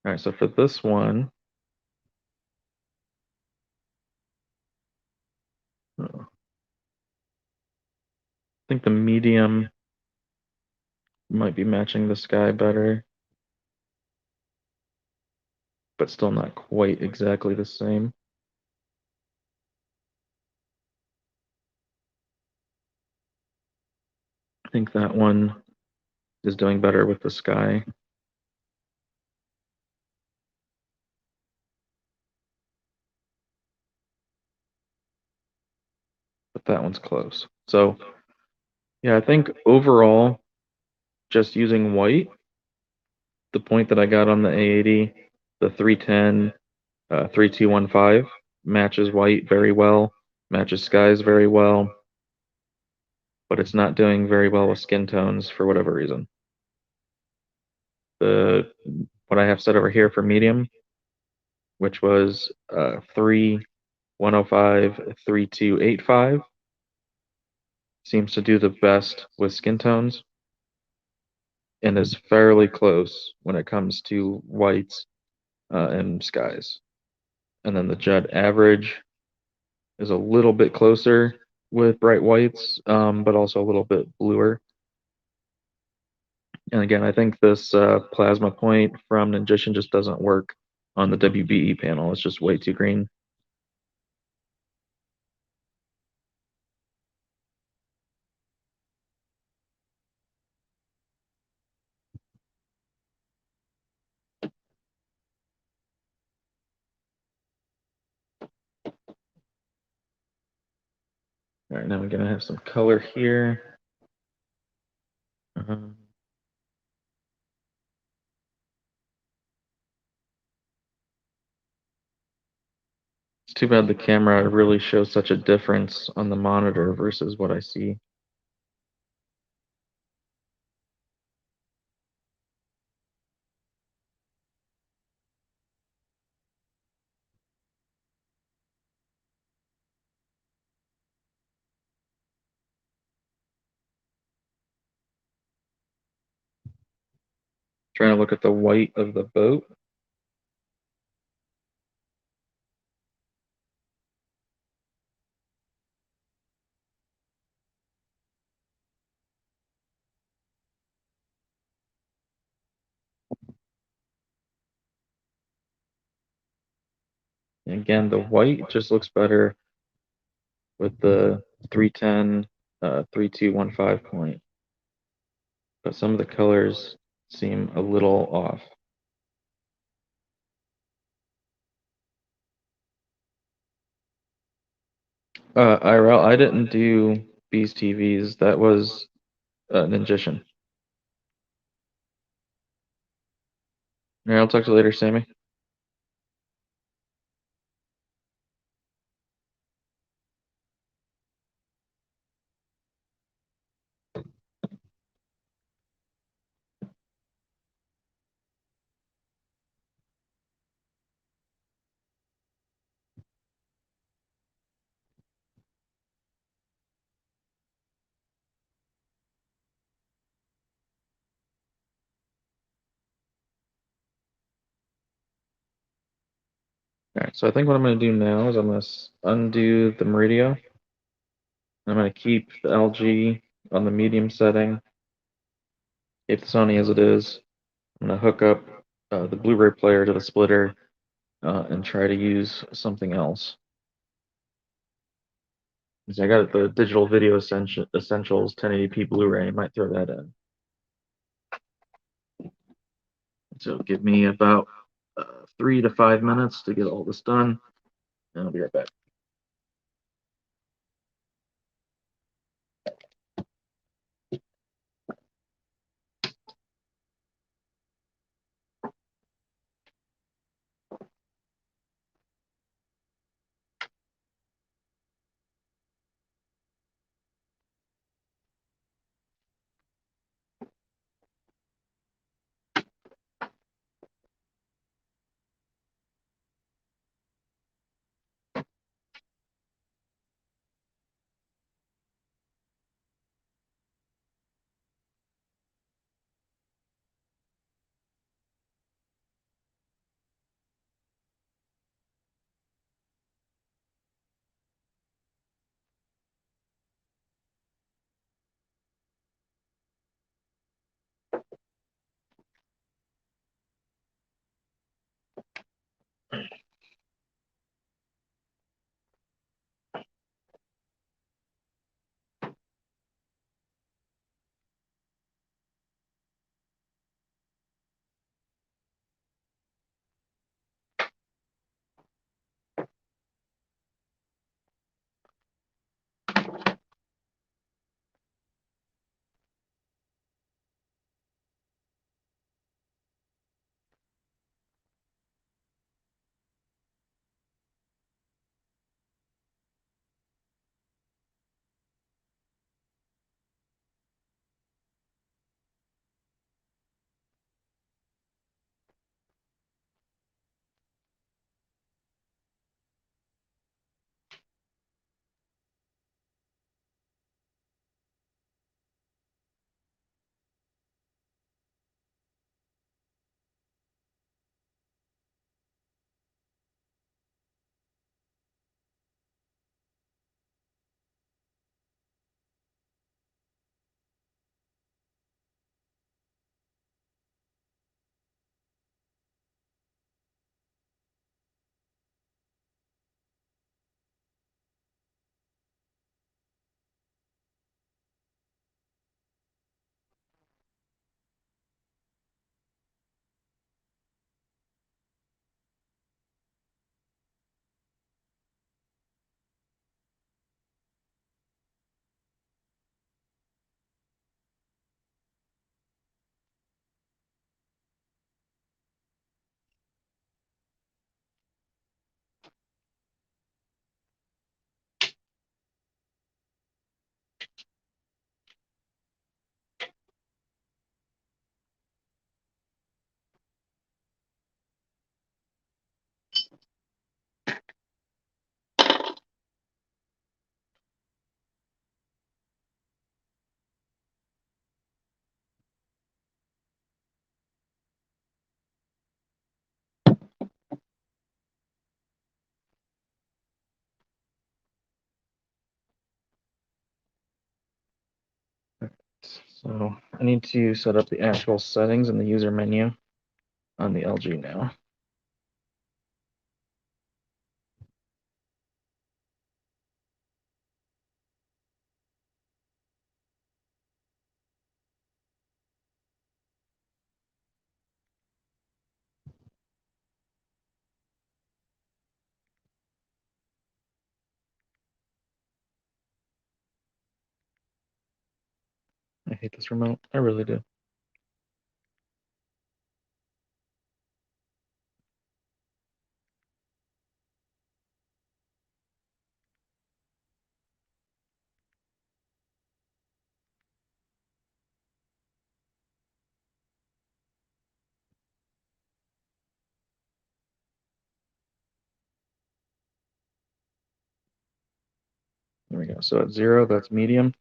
All right, so for this one, I think the medium might be matching the sky better, but still not quite exactly the same. I think that one is doing better with the sky. But that one's close. So yeah, I think overall, just using white, the point that I got on the A80, the 310, 3215 matches white very well, matches skies very well, but it's not doing very well with skin tones for whatever reason. What I have set over here for medium, which was 3105, 3285, seems to do the best with skin tones and is fairly close when it comes to whites and skies. And then the jet average is a little bit closer with bright whites, but also a little bit bluer. And again, I think this plasma point from Ninjishin just doesn't work on the WBE panel. It's just way too green. All right, now we're gonna have some color here. It's too bad the camera really shows such a difference on the monitor versus what I see. Trying to look at the white of the boat. And again, the white just looks better with the 310, 3215 point. But some of the colors seem a little off. IRL, I didn't do Beast TVs. That was Ninjishin. All right, I'll talk to you later, Sammy. All right, so I think what I'm going to do now is I'm going to undo the Meridio. I'm going to keep the LG on the medium setting, keep the Sony as it is. I'm going to hook up the Blu-ray player to the splitter and try to use something else. So I got the Digital Video Essentials 1080p Blu-ray. I might throw that in. So give me about 3 to 5 minutes to get all this done, and I'll be right back. So I need to set up the actual settings in the user menu on the LG now. I hate this remote. I really do. There we go. So at 0, that's medium.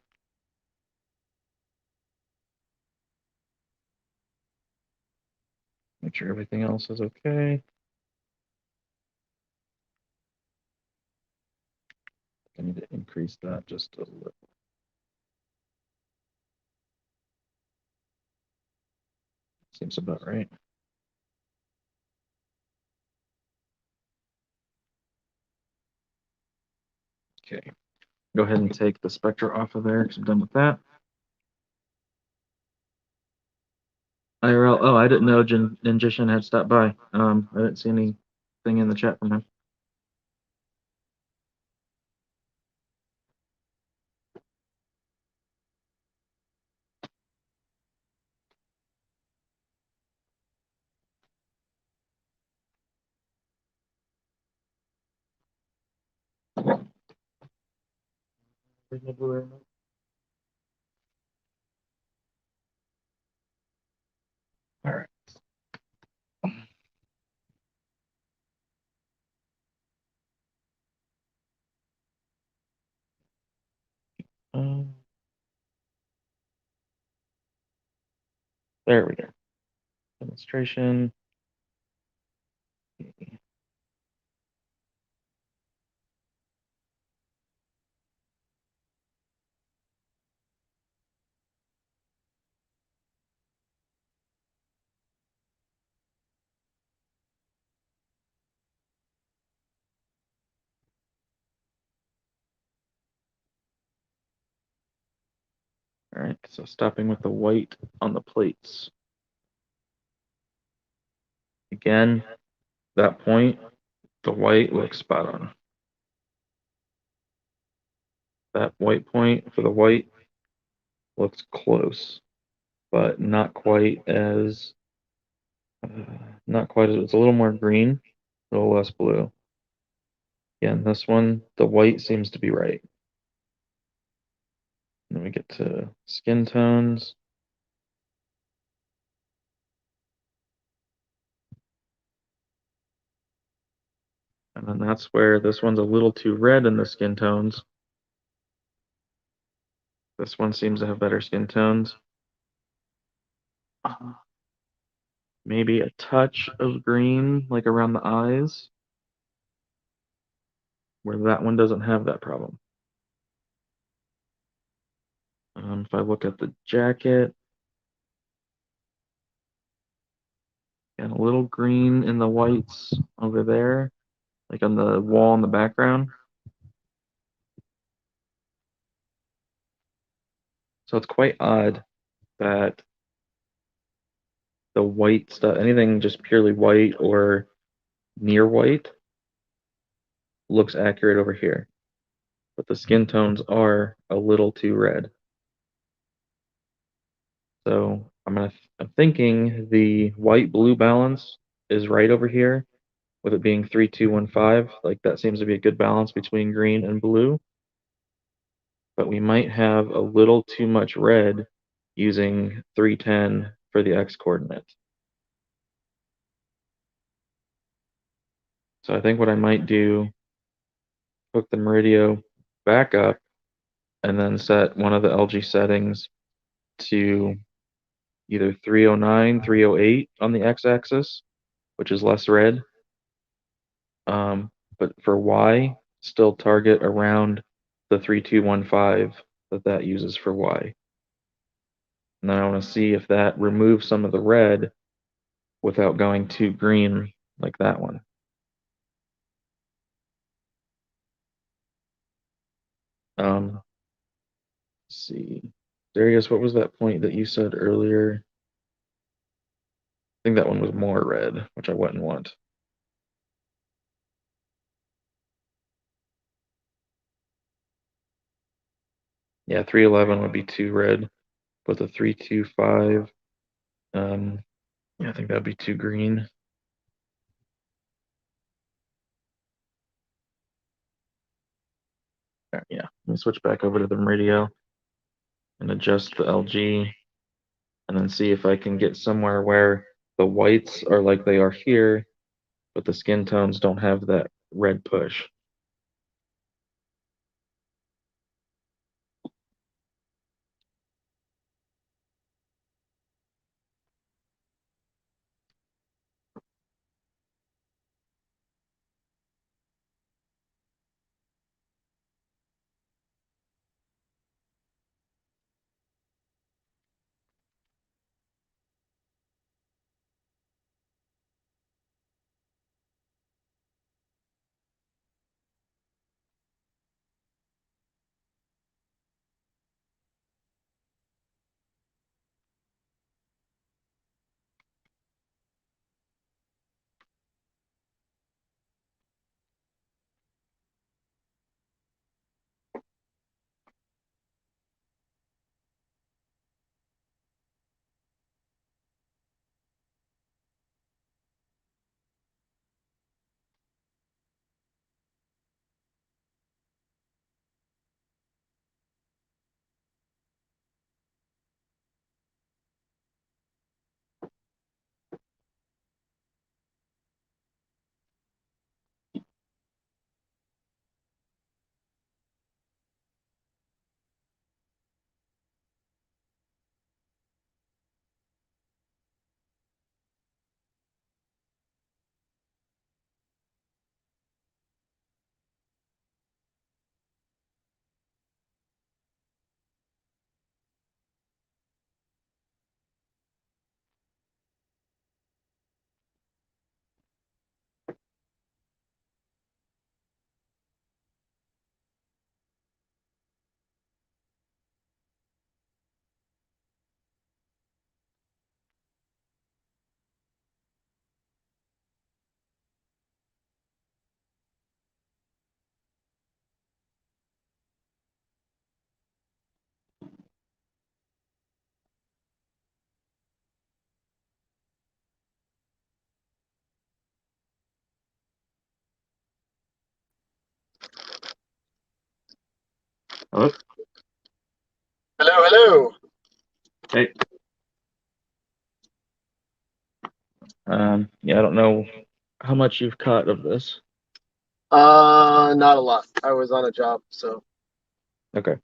Make sure everything else is okay. I need to increase that just a little. Seems about right. Okay. Go ahead and take the Spectra off of there because I'm done with that. IRL. Oh, I didn't know Ninjishin had stopped by. I didn't see anything in the chat from him. All right. There we go. Demonstration. All right, so stopping with the white on the plates. Again, that point, the white looks spot on. That white point for the white looks close, but not quite as, it's a little more green, a little less blue. Again, this one, the white seems to be right. Then we get to skin tones. And then that's where this one's a little too red in the skin tones. This one seems to have better skin tones. Maybe a touch of green, like around the eyes, where that one doesn't have that problem. If I look at the jacket, and a little green in the whites over there, like on the wall in the background. So it's quite odd that the white stuff, anything just purely white or near white, looks accurate over here. But the skin tones are a little too red. So I'm thinking the white-blue balance is right over here, with it being 3215. Like that seems to be a good balance between green and blue. But we might have a little too much red using 310 for the x coordinate. So I think what I might do, hook the Meridio back up and then set one of the LG settings to either 309, 308 on the x-axis, which is less red. But for Y, still target around the 3215 that uses for Y. And then I want to see if that removes some of the red without going too green like that one. Let's see. Darius, what was that point that you said earlier? I think that one was more red, which I wouldn't want. Yeah, 311 would be too red, but the 325, yeah, I think that'd be too green. Yeah, let me switch back over to the radio and adjust the LG, and then see if I can get somewhere where the whites are like they are here, but the skin tones don't have that red push. Hello? Hello, hello. Hey. Yeah, I don't know how much you've caught of this. Not a lot. I was on a job, so. Okay.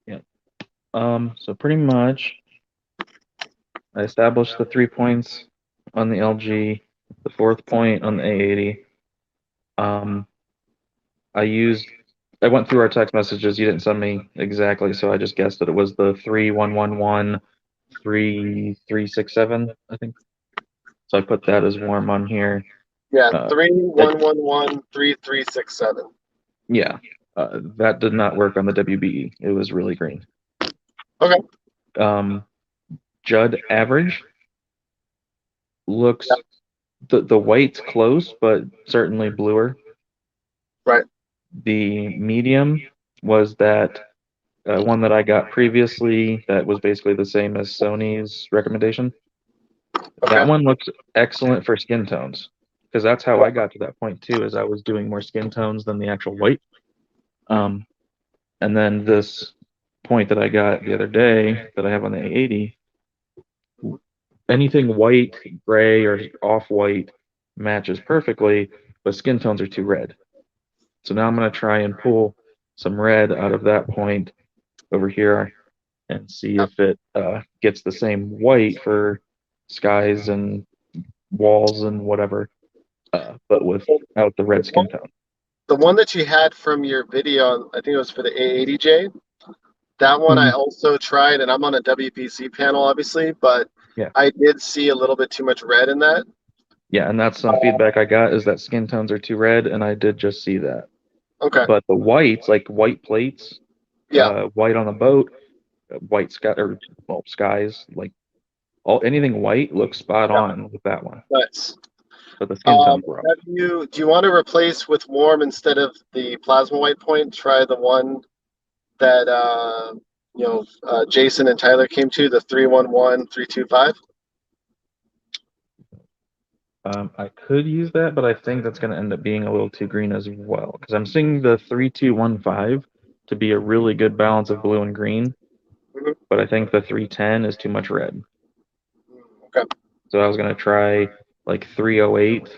Yeah. So pretty much I established the 3 points on the LG, the 4th point on the A80. I went through our text messages. You didn't send me exactly, so I just guessed that it was the 3111 3367, I think. So I put that as warm on here. Yeah, Uh, 3111 3367. Yeah, that did not work on the WBE. It was really green. Okay. Judd average looks the white's close, but certainly bluer. Right. The medium was that one that I got previously that was basically the same as Sony's recommendation. Okay. That one looks excellent for skin tones because that's how I got to that point too, is I was doing more skin tones than the actual white. And then this point that I got the other day that I have on the A80, anything white, gray, or off-white matches perfectly, but skin tones are too red. So now I'm going to try and pull some red out of that point over here and see if it gets the same white for skies and walls and whatever, but without the red skin tone. The one that you had from your video, I think it was for the A80J. That one I Mhm. also tried, and I'm on a WPC panel, obviously, but Yeah. I did see a little bit too much red in that. Yeah, and that's some feedback I got is that skin tones are too red, and I did just see that. Okay. But the whites, like white plates, Yeah. white on the boat, white sky or well skies, like anything white looks spot Yeah. on with that one. Nice. But the skin tones were off. Do you want to replace with warm instead of the plasma white point? Try the one that Jason and Tyler came to, the 311325. I could use that, but I think that's going to end up being a little too green as well because I'm seeing the 3215 to be a really good balance of blue and green, Mhm. but I think the 310 is too much red. Okay. So I was going to try like 308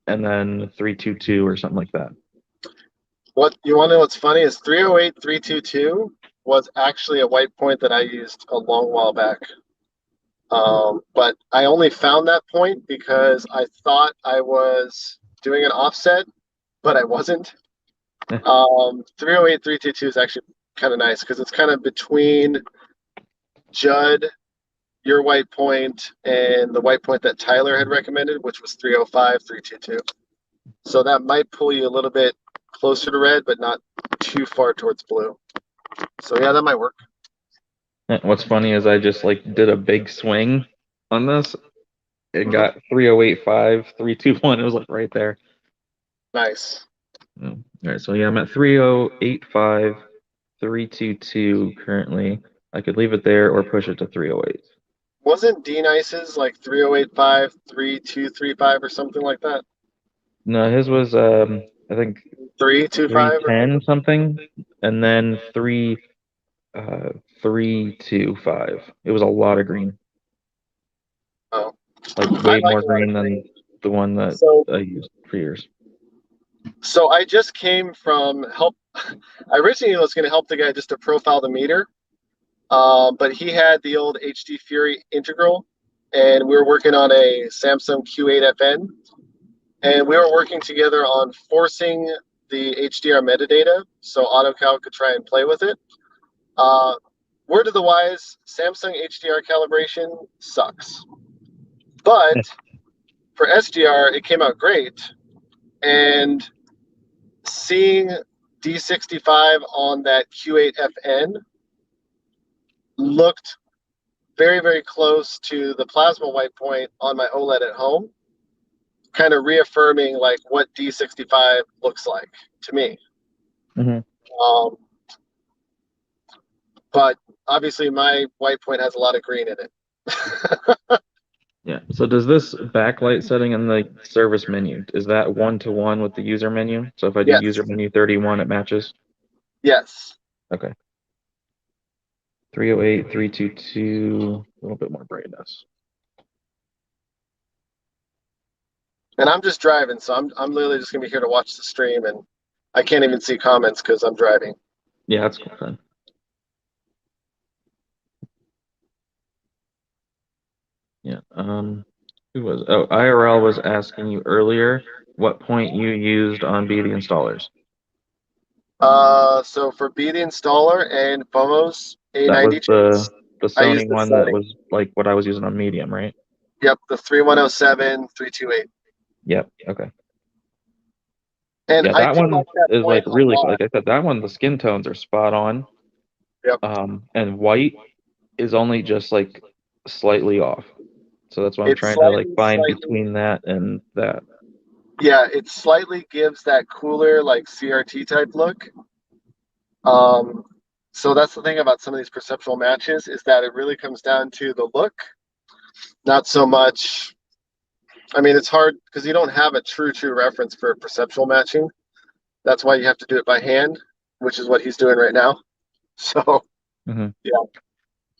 and then 322 or something like that. What you want to know what's funny is 308322 was actually a white point that I used a long while back. But I only found that point because I thought I was doing an offset, but I wasn't. 308322 is actually kind of nice because it's kind of between Judd, your white point, and the white point that Tyler had recommended, which was 305322. So that might pull you a little bit closer to red, but not too far towards blue. So yeah, that might work. What's funny is I just like did a big swing on this. It Mhm. got 3085, 321. It was like right there. Nice. All right, so yeah, I'm at 3085, 322 currently. I could leave it there or push it to 308. Wasn't D Nice's like 3085, 3235 or something like that? No, his was I think 325 or 310 something? something, and then 325. It was a lot of green, Oh, like I way like more a lot of green than green. the one that So, I used for years. so I just came from help. I originally was going to help the guy just to profile the meter, but he had the old HD Fury integral, and we were working on a Samsung Q8FN, and we were working together on forcing the HDR metadata so AutoCal could try and play with it. Word of the wise, Samsung HDR calibration sucks. But for SDR, it came out great. And seeing D65 on that Q8FN looked very, very close to the plasma white point on my OLED at home, kind of reaffirming like what D65 looks like to me. Mhm. Um, but obviously, my white point has a lot of green in it. Yeah. So does this backlight setting in the service menu, is that one-to-one with the user menu? So if I do user Yes, menu 31, it matches? yes. Okay. 308, 322, a little bit more brightness. And I'm just driving, so I'm literally just gonna be here to watch the stream, and I can't even see comments because I'm driving. Yeah, that's cool then. Yeah. Who was? Oh, IRL was asking you earlier what point you used on B the installers. So for B the installer and FOMO's That was A90 the chips, the I use Sony the one that setting. was like what I was using on medium, right? Yep, the 3107, 328. Yep. Okay. And Yeah, I that do one like that is point like a really, lot. like I said, that one the skin tones are spot on. Yep. And white is only just like slightly off. So that's why I'm It trying to like find slightly, between that and that. yeah, it slightly gives that cooler, like CRT type look. Um, so that's the thing about some of these perceptual matches is that it really comes down to the look, not so much. I mean, it's hard because you don't have a true reference for perceptual matching. That's why you have to do it by hand, which is what he's doing right now. So, Hmm. yeah.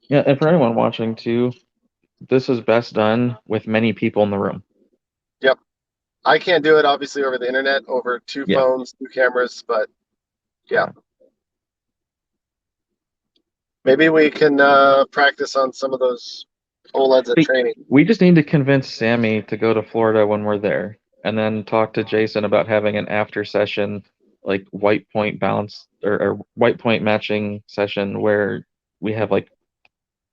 Yeah, and for anyone watching too, this is best done with many people in the room. Yep. I can't do it obviously over the internet, over two Yeah. phones, two cameras, but yeah. Yeah. Maybe we can practice on some of those OLEDs at Hey, training. we just need to convince Sammy to go to Florida when we're there, and then talk to Jason about having an after session like white point balance or white point matching session where we have like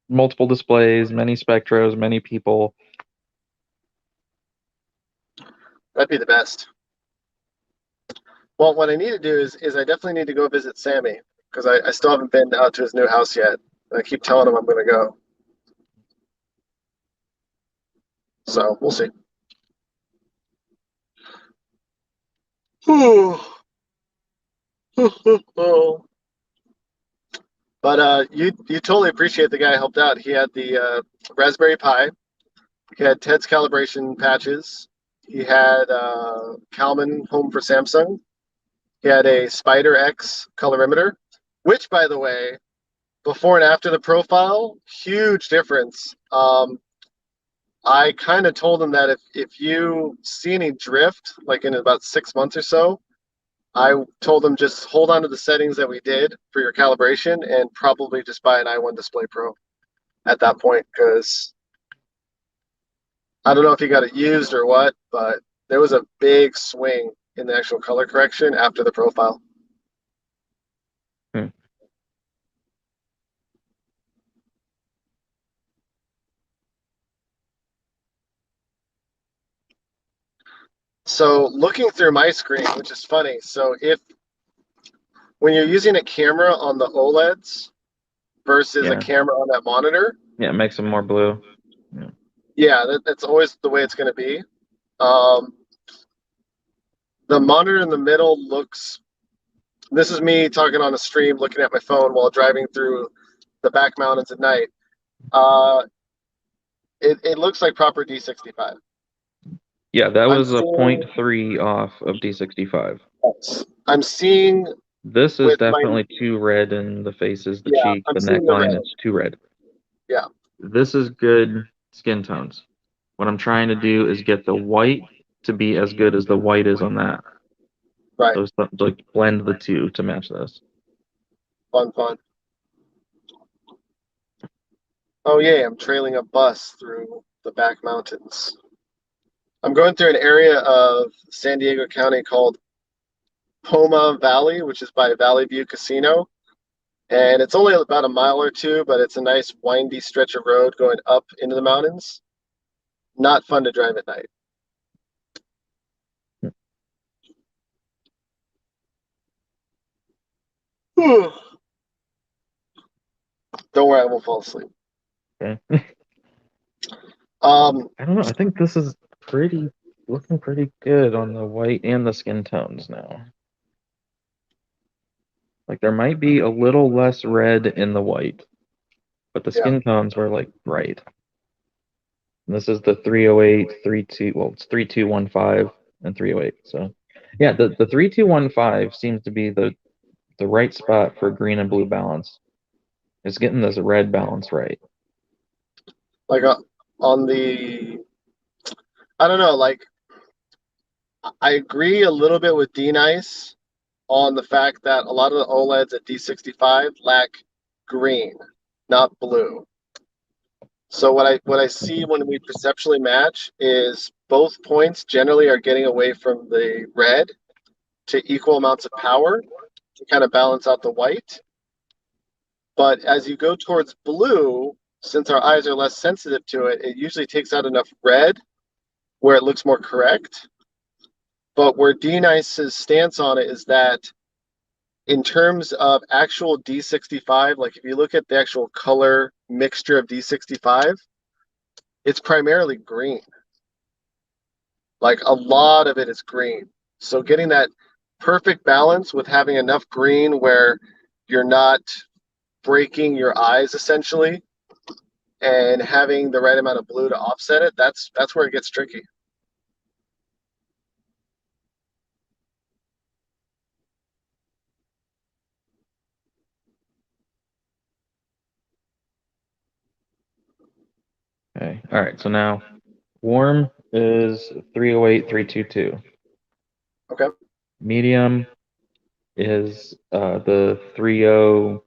multiple displays, many spectros, many people. That'd be the best. Well, what I need to do is I definitely need to go visit Sammy because I still haven't been out to his new house yet. I keep telling him I'm going to go. So we'll see. But you totally appreciate the guy who helped out. He had the Raspberry Pi. He had Ted's calibration patches. He had Kalman home for Samsung. He had a Spider X colorimeter, which, by the way, before and after the profile, huge difference. I kind of told him that if you see any drift, like in about 6 months or so, I told him just hold on to the settings that we did for your calibration and probably just buy an i1 Display Pro at that point, because I don't know if he got it used or what, but there was a big swing in the actual color correction after the profile. Hmm. So looking through my screen, which is funny, so when you're using a camera on the OLEDs versus a Yeah. camera on that monitor, Yeah, it makes them more blue. yeah, that's always the way it's going to be. The monitor in the middle looks, this is me talking on a stream looking at my phone while driving through the back mountains at night. It looks like proper D65. Yeah, that I'm was a seeing, 0.3 off of D65. I'm seeing This is with my, definitely too red in the faces, the yeah, cheek, I'm the seeing the neckline. red. It's too red. Yeah. This is good skin tones. What I'm trying to do is get the white to be as good as the white is on that. Right. So it's like blend the two to match this. Fun. Oh, yeah, I'm trailing a bus through the back mountains. I'm going through an area of San Diego County called Poma Valley, which is by Valley View Casino. And it's only about a mile or two, but it's a nice windy stretch of road going up into the mountains. Not fun to drive at night. Don't worry, I won't fall asleep. Okay. I don't know. I think this is looking pretty good on the white and the skin tones now. Like there might be a little less red in the white, but the Yeah. skin tones were like bright. And this is the 308, 32, well, it's 3215 and 308. So yeah, the 3215 seems to be the right spot for green and blue balance. It's getting this red balance right. Like on the, I don't know, like I agree a little bit with D-Nice on the fact that a lot of the OLEDs at D65 lack green, not blue. So what I see when we perceptually match is both points generally are getting away from the red to equal amounts of power to kind of balance out the white. But as you go towards blue, since our eyes are less sensitive to it, it usually takes out enough red where it looks more correct. But where D-Nice's stance on it is that in terms of actual D65, like if you look at the actual color mixture of D65, it's primarily green. Like a lot of it is green. So getting that perfect balance with having enough green where you're not breaking your eyes essentially and having the right amount of blue to offset it, that's where it gets tricky. Okay. All right. So now warm is 308, 322. Okay. Medium is the 30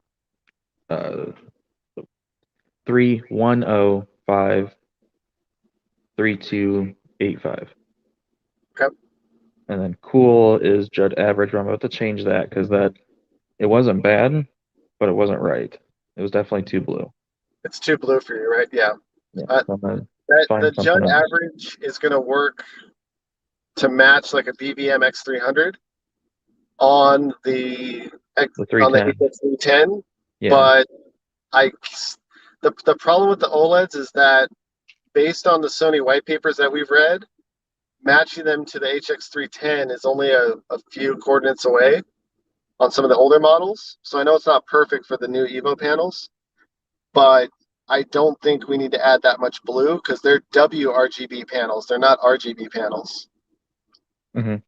3105 3285. Okay. And then cool is judge average. But I'm about to change that because it wasn't bad, but it wasn't right. It was definitely too blue. It's too blue for you, right? Yeah. Yeah, so I'm gonna The find judge something else. average is going to work to match like a BVM X300 on the The 310. HX310. Yeah. But the problem with the OLEDs is that based on the Sony white papers that we've read, matching them to the HX310 is only a few coordinates away on some of the older models. So I know it's not perfect for the new Evo panels, but I don't think we need to add that much blue because they're WRGB panels. They're not RGB panels. Mhm.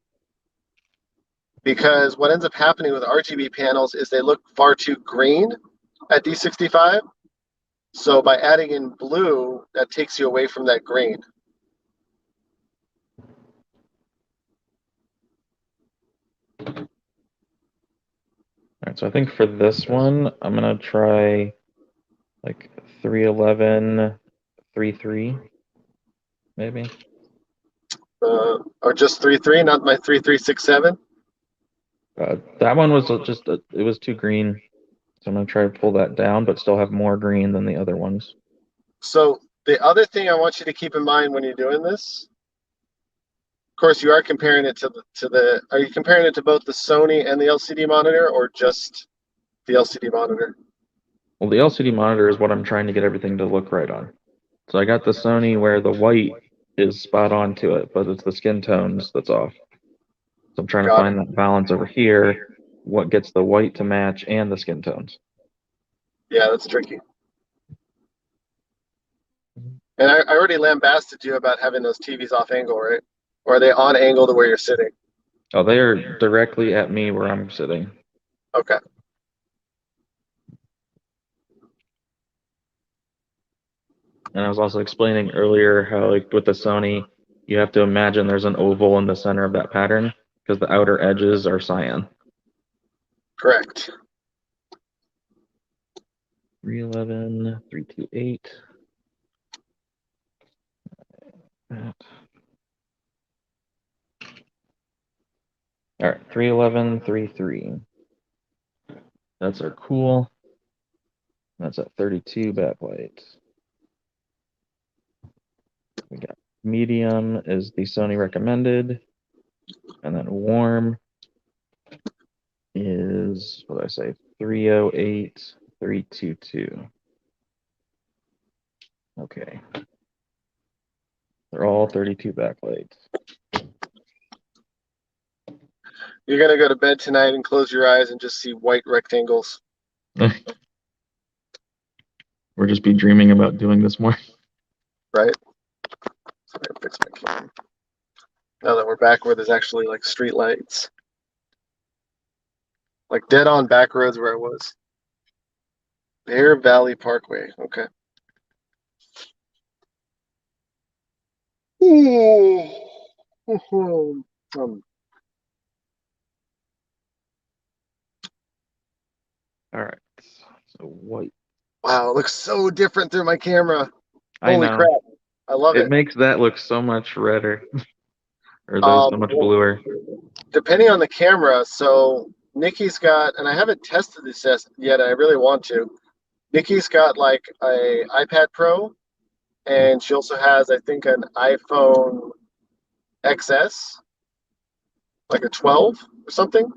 Because what ends up happening with RGB panels is they look far too green at D65. So by adding in blue, that takes you away from that green. All right, so I think for this one, I'm gonna try like 311, 33, maybe. Or just 3.3, not my 3.367. That one was just it was too green, so I'm gonna try to pull that down, but still have more green than the other ones. So the other thing I want you to keep in mind when you're doing this, of course, you are comparing it to the. Are you comparing it to both the Sony and the LCD monitor, or just the LCD monitor? Well, the LCD monitor is what I'm trying to get everything to look right on. So I got the Sony where the white is spot on to it, but it's the skin tones that's off. So I'm trying to Got find that balance over here, what gets the white to match and the skin tones. Yeah, that's tricky. And I already lambasted you about having those TVs off angle, right? Or are they on angle to where you're sitting? Oh, they are directly at me where I'm sitting. Okay. And I was also explaining earlier how, like, with the Sony, you have to imagine there's an oval in the center of that pattern because the outer edges are cyan. Correct. 311, 328. All right, 311, 33. That's our cool. That's at 32 backlight. We got medium is the Sony recommended. And then warm is, what did I say, 308, 322. Okay. They're all 32 backlights. You're going to go to bed tonight and close your eyes and just see white rectangles. Or just be dreaming about doing this more. Right? So I fix my camera. Now that we're back where there's actually like street lights. Like dead on back roads where I was. Bear Valley Parkway. Okay. All right. So white. Wow, it looks so different through my camera. I Holy know. crap. I love It it. makes that look so much redder. Or those so much bluer. Depending on the camera, so Nikki's got, and I haven't tested this yet, I really want to. Nikki's got like a iPad Pro, and she also has, I think, an iPhone XS, like a 12 or something.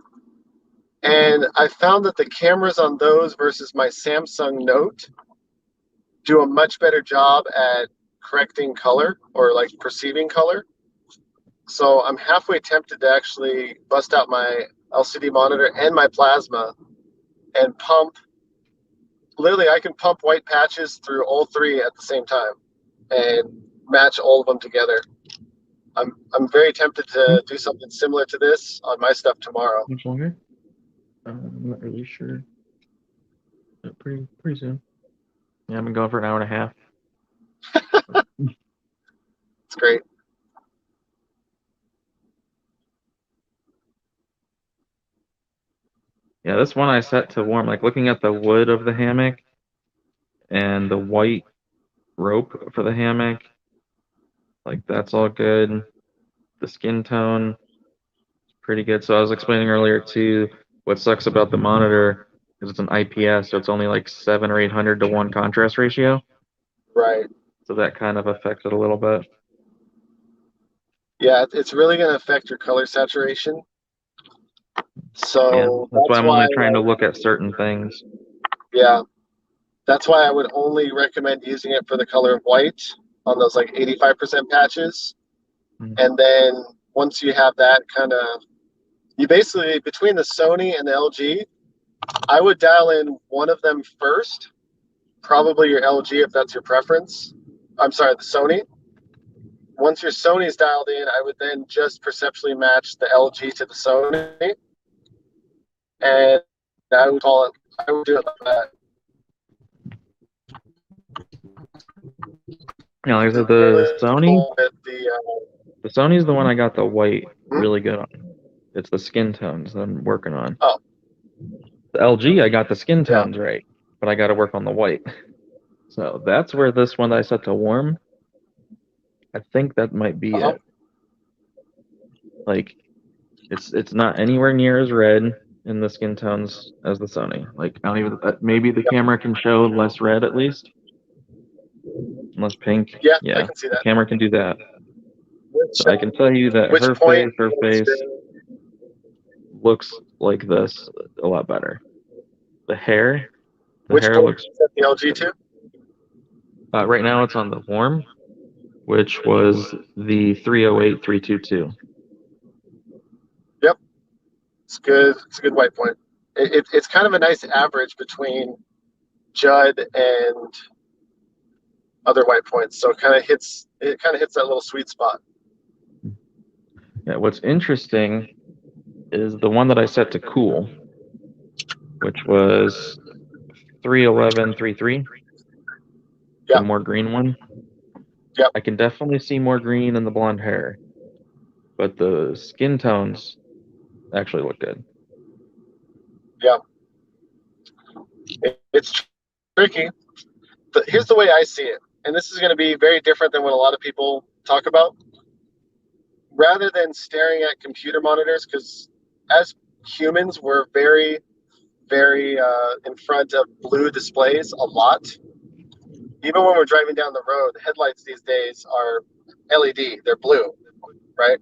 And I found that the cameras on those versus my Samsung Note do a much better job at correcting color or like perceiving color. So I'm halfway tempted to actually bust out my LCD monitor and my plasma and pump. Literally, I can pump white patches through all three at the same time and match all of them together. I'm very tempted to do something similar to this on my stuff tomorrow. Much longer? I'm not really sure. But pretty soon. Yeah, I've been going for an hour and a half. It's great. Yeah, this one I set to warm. Like looking at the wood of the hammock and the white rope for the hammock. Like that's all good. The skin tone pretty good. So I was explaining earlier too, what sucks about the monitor is it's an IPS, so it's only like 700 or 800 to 1 contrast ratio. Right. So that kind of affects it a little bit. Yeah, it's really going to affect your color saturation. So Yeah, that's why I'm why, only trying to look at certain things. yeah, that's why I would only recommend using it for the color of white on those like 85% patches. Mm. And then once you have that kind of, you basically, between the Sony and the LG, I would dial in one of them first, probably your LG if that's your preference. I'm sorry, the Sony. Once your Sony's dialed in, I would then just perceptually match the LG to the Sony. And I would do it like that. Yeah, like I said, the Sony is the one I got the white Hmm? really good on. It's the skin tones that I'm working on. Oh. The LG, I got the skin tones right, but I got to work on the white. So that's where this one that I set to warm, I think that might be it. Like, it's not anywhere near as red in the skin tones as the Sony. Like, I don't even, maybe the camera can show less red at least. Less pink. Yeah, Yeah, I can see the that. camera can do that. Which, So I can tell you that which her point face looks like this a lot better. The hair which point looks. is that the LG to? Right now it's on the warm, which was the 308-322. Yep, it's good. It's a good white point. It's kind of a nice average between Judd and other white points. So it kind of hits that little sweet spot. Yeah, what's interesting is the one that I set to cool, which was 311-33. Yeah. The more green one. Yep. I can definitely see more green in the blonde hair, but the skin tones actually look good. Yeah. It's tricky. But here's the way I see it, and this is going to be very different than what a lot of people talk about. Rather than staring at computer monitors, because as humans, we're very, very in front of blue displays a lot. Even when we're driving down the road, the headlights these days are LED. They're blue, right?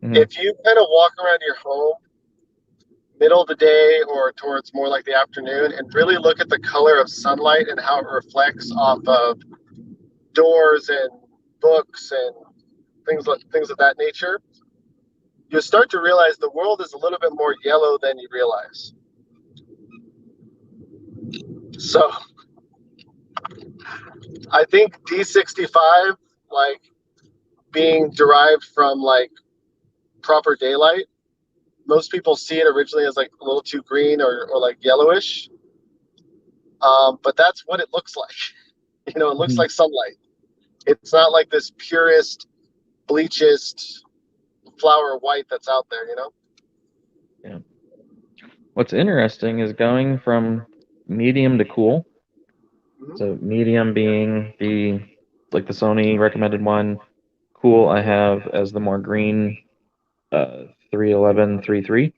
Mm-hmm. If you kind of walk around your home middle of the day or towards more like the afternoon and really look at the color of sunlight and how it reflects off of doors and books and things of that nature, you'll start to realize the world is a little bit more yellow than you realize. So I think D65, like being derived from like proper daylight, most people see it originally as like a little too green or like yellowish. But that's what it looks like. It looks like sunlight. It's not like this purest, bleachest flower white that's out there, Yeah. What's interesting is going from medium to cool. Mm-hmm. So medium being the Sony recommended one. Cool I have as the more green 311-33.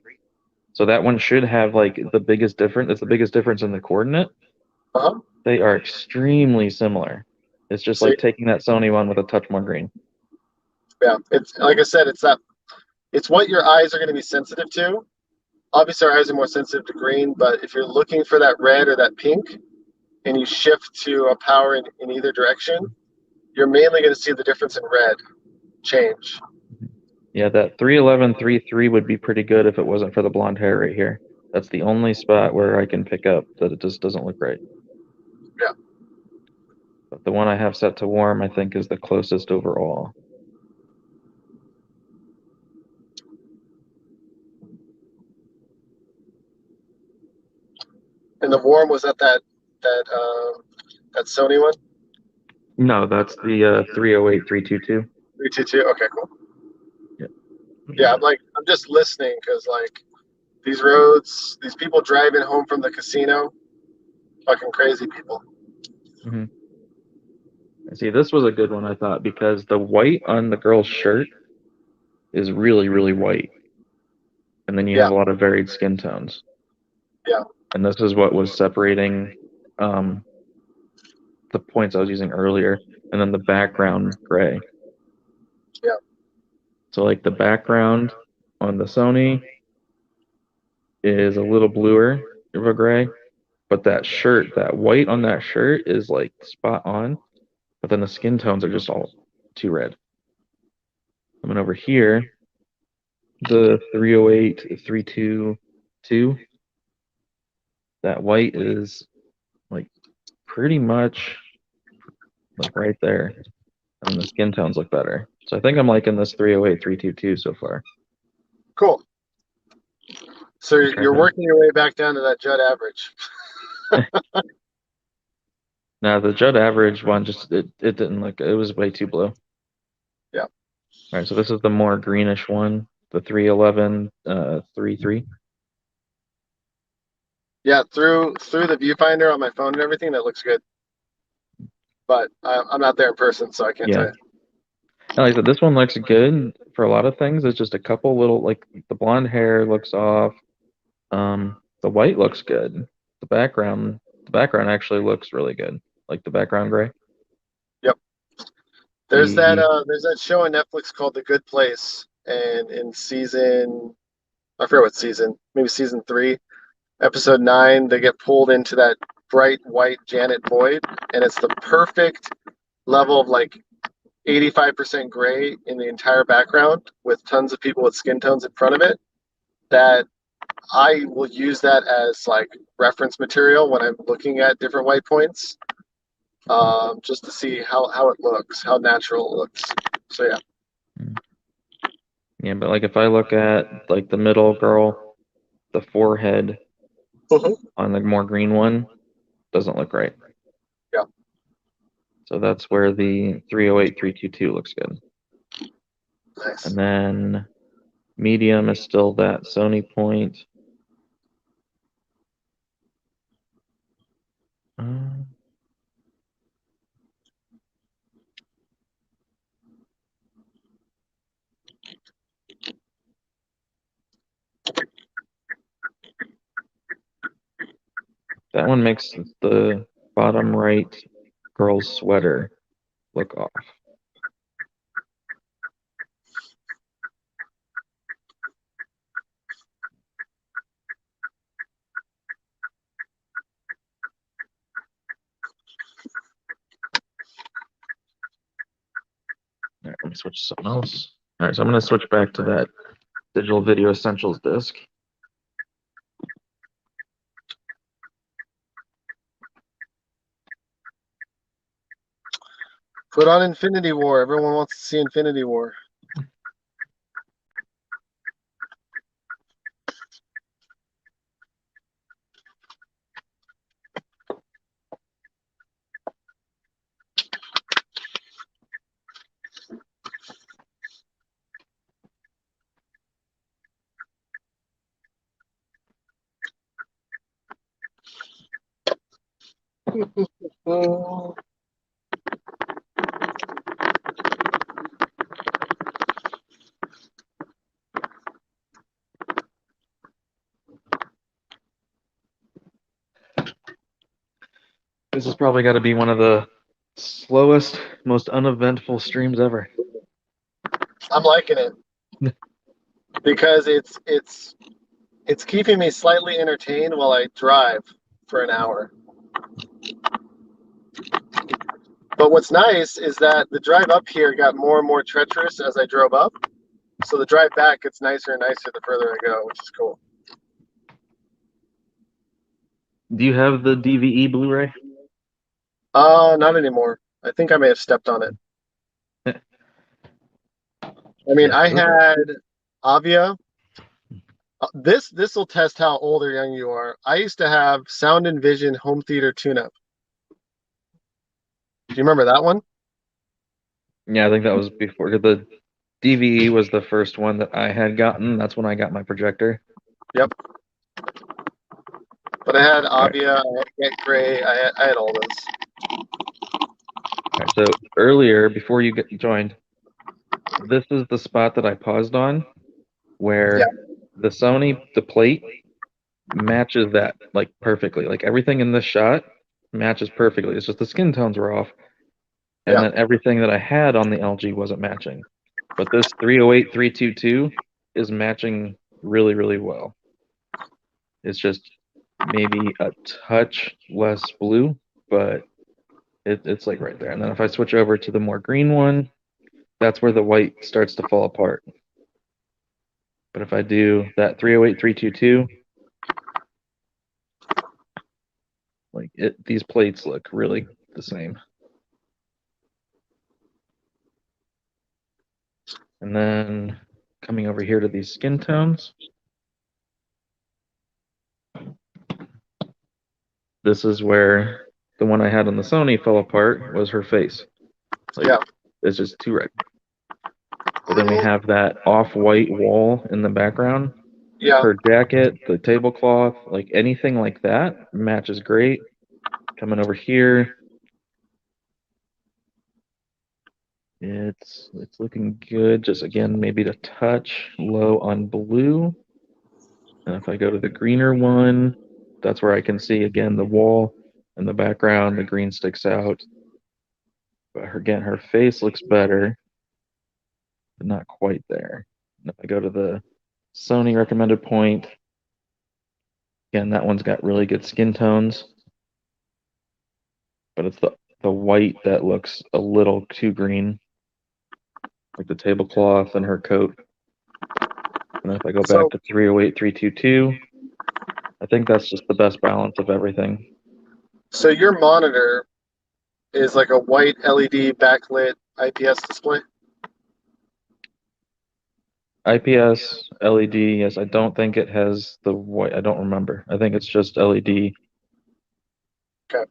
So that one should have like the biggest difference. It's the biggest difference in the coordinate. Uh-huh. They are extremely similar. It's just like taking that Sony one with a touch more green. Yeah, it's like I said, it's what your eyes are going to be sensitive to. Obviously, our eyes are more sensitive to green, but if you're looking for that red or that pink, and you shift to a power in either direction, you're mainly going to see the difference in red change. Yeah, that 311-33 would be pretty good if it wasn't for the blonde hair right here. That's the only spot where I can pick up that it just doesn't look right. Yeah. But the one I have set to warm, I think, is the closest overall. And the warm was at that Sony one? No, that's the 308-322. 322. Okay, cool. Yeah. Yeah, I'm just listening because like these roads, these people driving home from the casino, fucking crazy people. Mm-hmm. See, this was a good one, I thought, because the white on the girl's shirt is really, really white. and then you Yeah. have a lot of varied skin tones. Yeah. And this is what was separating the points I was using earlier, and then the background gray. Yeah. So like the background on the Sony is a little bluer of a gray, but that shirt, that white on that shirt is like spot on, but then the skin tones are just all too red. Coming over here, the 308, 322, that white is like pretty much like right there, and the skin tones look better. So I think I'm liking this 308, 322 so far. Cool. So Let's try you're that. working your way back down to that Judd average. Now the Judd average one just it didn't look, it was way too blue. Yeah. All right, so this is the more greenish one, the 311 33. Yeah, through the viewfinder on my phone and everything, that looks good. But I'm not there in person, so I can't tell Yeah. you. And like I said, this one looks good for a lot of things. It's just a couple little, like the blonde hair looks off. The white looks good. The background actually looks really good. Like the background gray. Yep. There's The that show on Netflix called The Good Place, and in season, I forget what season, maybe season 3, episode 9, they get pulled into that bright white Janet void, and it's the perfect level of like 85% gray in the entire background with tons of people with skin tones in front of it, that I will use that as like reference material when I'm looking at different white points, just to see how it looks, how natural it looks. So yeah, but like if I look at like the middle girl, the forehead on the more green one doesn't look right. Yeah. So that's where the 308, 322 looks good. Nice. And then medium is still that Sony point. That one makes the bottom right girl's sweater look off. All right, let me switch to something else. All right, so I'm going to switch back to that Digital Video Essentials disc. Put on Infinity War. Everyone wants to see Infinity War. This has probably got to be one of the slowest, most uneventful streams ever. I'm liking it because it's keeping me slightly entertained while I drive for an hour. But what's nice is that the drive up here got more and more treacherous as I drove up. So the drive back gets nicer and nicer the further I go, which is cool. Do you have the DVE Blu-ray? Not anymore. I think I may have stepped on it. I mean, Yeah. I had Avia. This will test how old or young you are. I used to have Sound and Vision home theater tune-up. Do you remember that one? Yeah, I think that was before. The DVE was the first one that I had gotten. That's when I got my projector. Yep. But I had Avia, I had Get Gray, I had all those. All right, so earlier, before you joined, this is the spot that I paused on, where the Sony, the plate matches that like perfectly. Like everything in this shot matches perfectly. It's just the skin tones were off, and Yeah. then everything that I had on the LG wasn't matching. But this 308 322 is matching really, really well. It's just maybe a touch less blue, but it's like right there. And then if I switch over to the more green one, that's where the white starts to fall apart. But if I do that 308 322, like these plates look really the same. And then coming over here to these skin tones, this is where the one I had on the Sony fell apart, was her face. Like, Yeah. it's just too red. But then we have that off-white wall in the background. Yeah. Her jacket, the tablecloth, like anything like that matches great. Coming over here, it's looking good. Just again, maybe a touch low on blue. And if I go to the greener one, that's where I can see again the wall in the background, the green sticks out. But again, her face looks better, but not quite there. And if I go to the Sony recommended point, again, that one's got really good skin tones, but it's the white that looks a little too green, like the tablecloth and her coat. And then if I go back to 308 322, I think that's just the best balance of everything. So your monitor is like a white LED backlit IPS display? IPS, LED, yes, I don't think it has the white, I don't remember. I think it's just LED. Okay.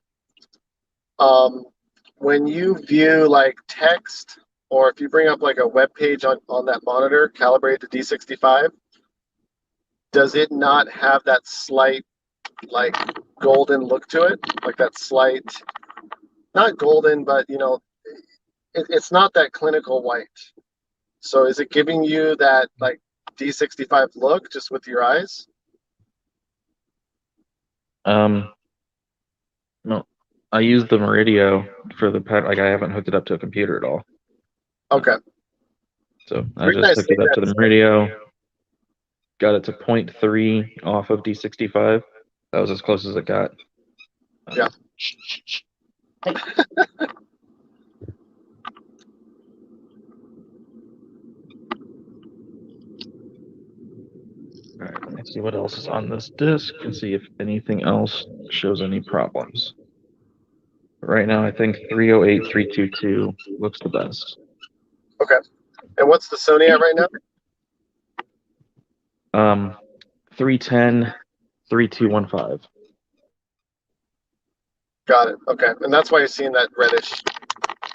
When you view like text, or if you bring up like a web page on that monitor calibrated to D65, does it not have that slight like golden look to it? Like that slight, not golden, but you know, it's not that clinical white. So is it giving you that like D65 look just with your eyes? No, I use the Meridio for the pet. Like I haven't hooked it up to a computer at all. Okay. So I just hooked it up to the Meridio, got it to 0.3 off of D65. That was as close as it got. Yeah. All right, let me see what else is on this disk and see if anything else shows any problems. Right now, I think 308 322 looks the best. Okay. And what's the Sony at right now? 310 3215. Got it. Okay. And that's why you're seeing that reddish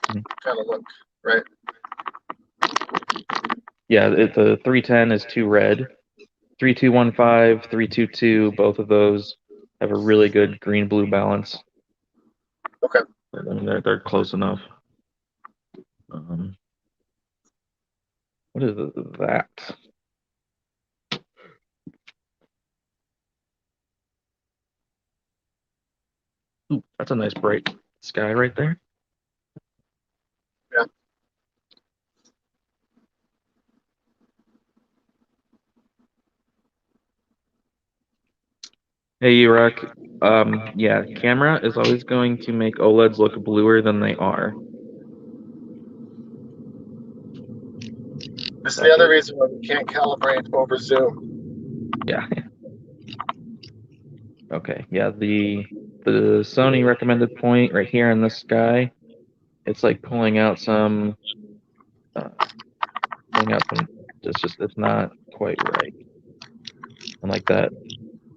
kind of look, right? Yeah, the 310 is too red. 3215, 322, both of those have a really good green-blue balance. Okay. I mean, they're close enough. What is that? Ooh, that's a nice bright sky right there. Yeah. Hey, Urok. Yeah, camera is always going to make OLEDs look bluer than they are. This is the other reason why we can't calibrate over Zoom. Yeah. Okay. Yeah, the Sony recommended point right here in the sky, it's like pulling out some. It's not quite right. And like that,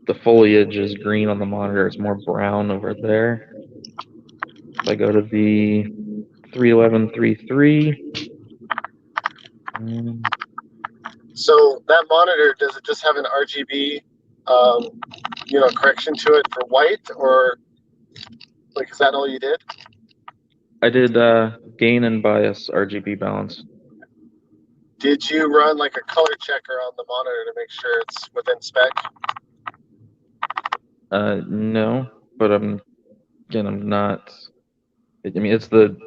the foliage is green on the monitor. It's more brown over there. If I go to the 311.3.3. So that monitor, does it just have an RGB, correction to it for white, or like is that all you did? I did gain and bias RGB balance. Did you run like a color checker on the monitor to make sure it's within spec? No, but I'm not. I mean, it's the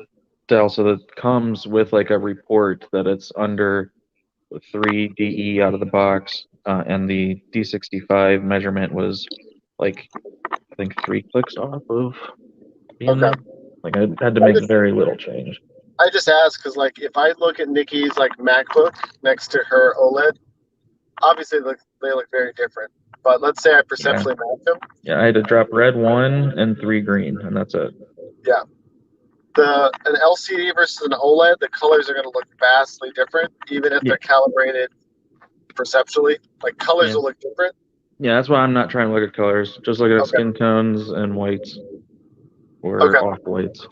Dell, so that comes with like a report that it's under 3 DE out of the box, and the D65 measurement was like I think 3 clicks off of being Okay. there. Like I had to make very little change. I just asked because, like, if I look at Nikki's like MacBook next to her OLED, obviously they look very different. But let's say I perceptually match them. Yeah, I had to drop red 1 and 3 green, and that's it. Yeah. An LCD versus an OLED, the colors are going to look vastly different, even if they're calibrated perceptually. Like colors will look different. Yeah, that's why I'm not trying to look at colors. Just look at skin tones and whites or off whites.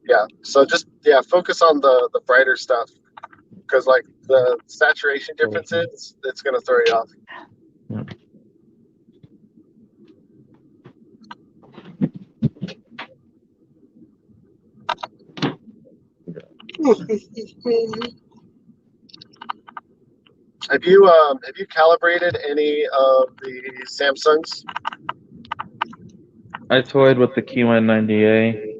Yeah. So just focus on the brighter stuff, because like the saturation differences, it's going to throw you off. Yeah. Have you calibrated any of the Samsungs? I toyed with the QN90A,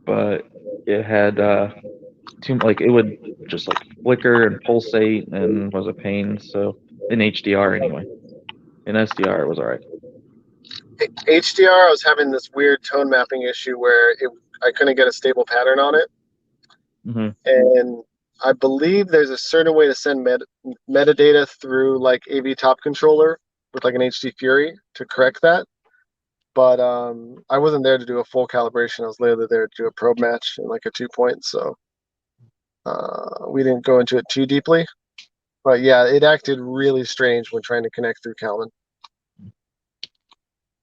but it had it would just like flicker and pulsate and was a pain. So in HDR anyway. In SDR it was alright. HDR, I was having this weird tone mapping issue where I couldn't get a stable pattern on it. Mm-hmm. And I believe there's a certain way to send metadata through like AV Top Controller with like an HD Fury to correct that. But I wasn't there to do a full calibration. I was later there to do a probe match and like a 2-point. So we didn't go into it too deeply. But yeah, it acted really strange when trying to connect through Calvin.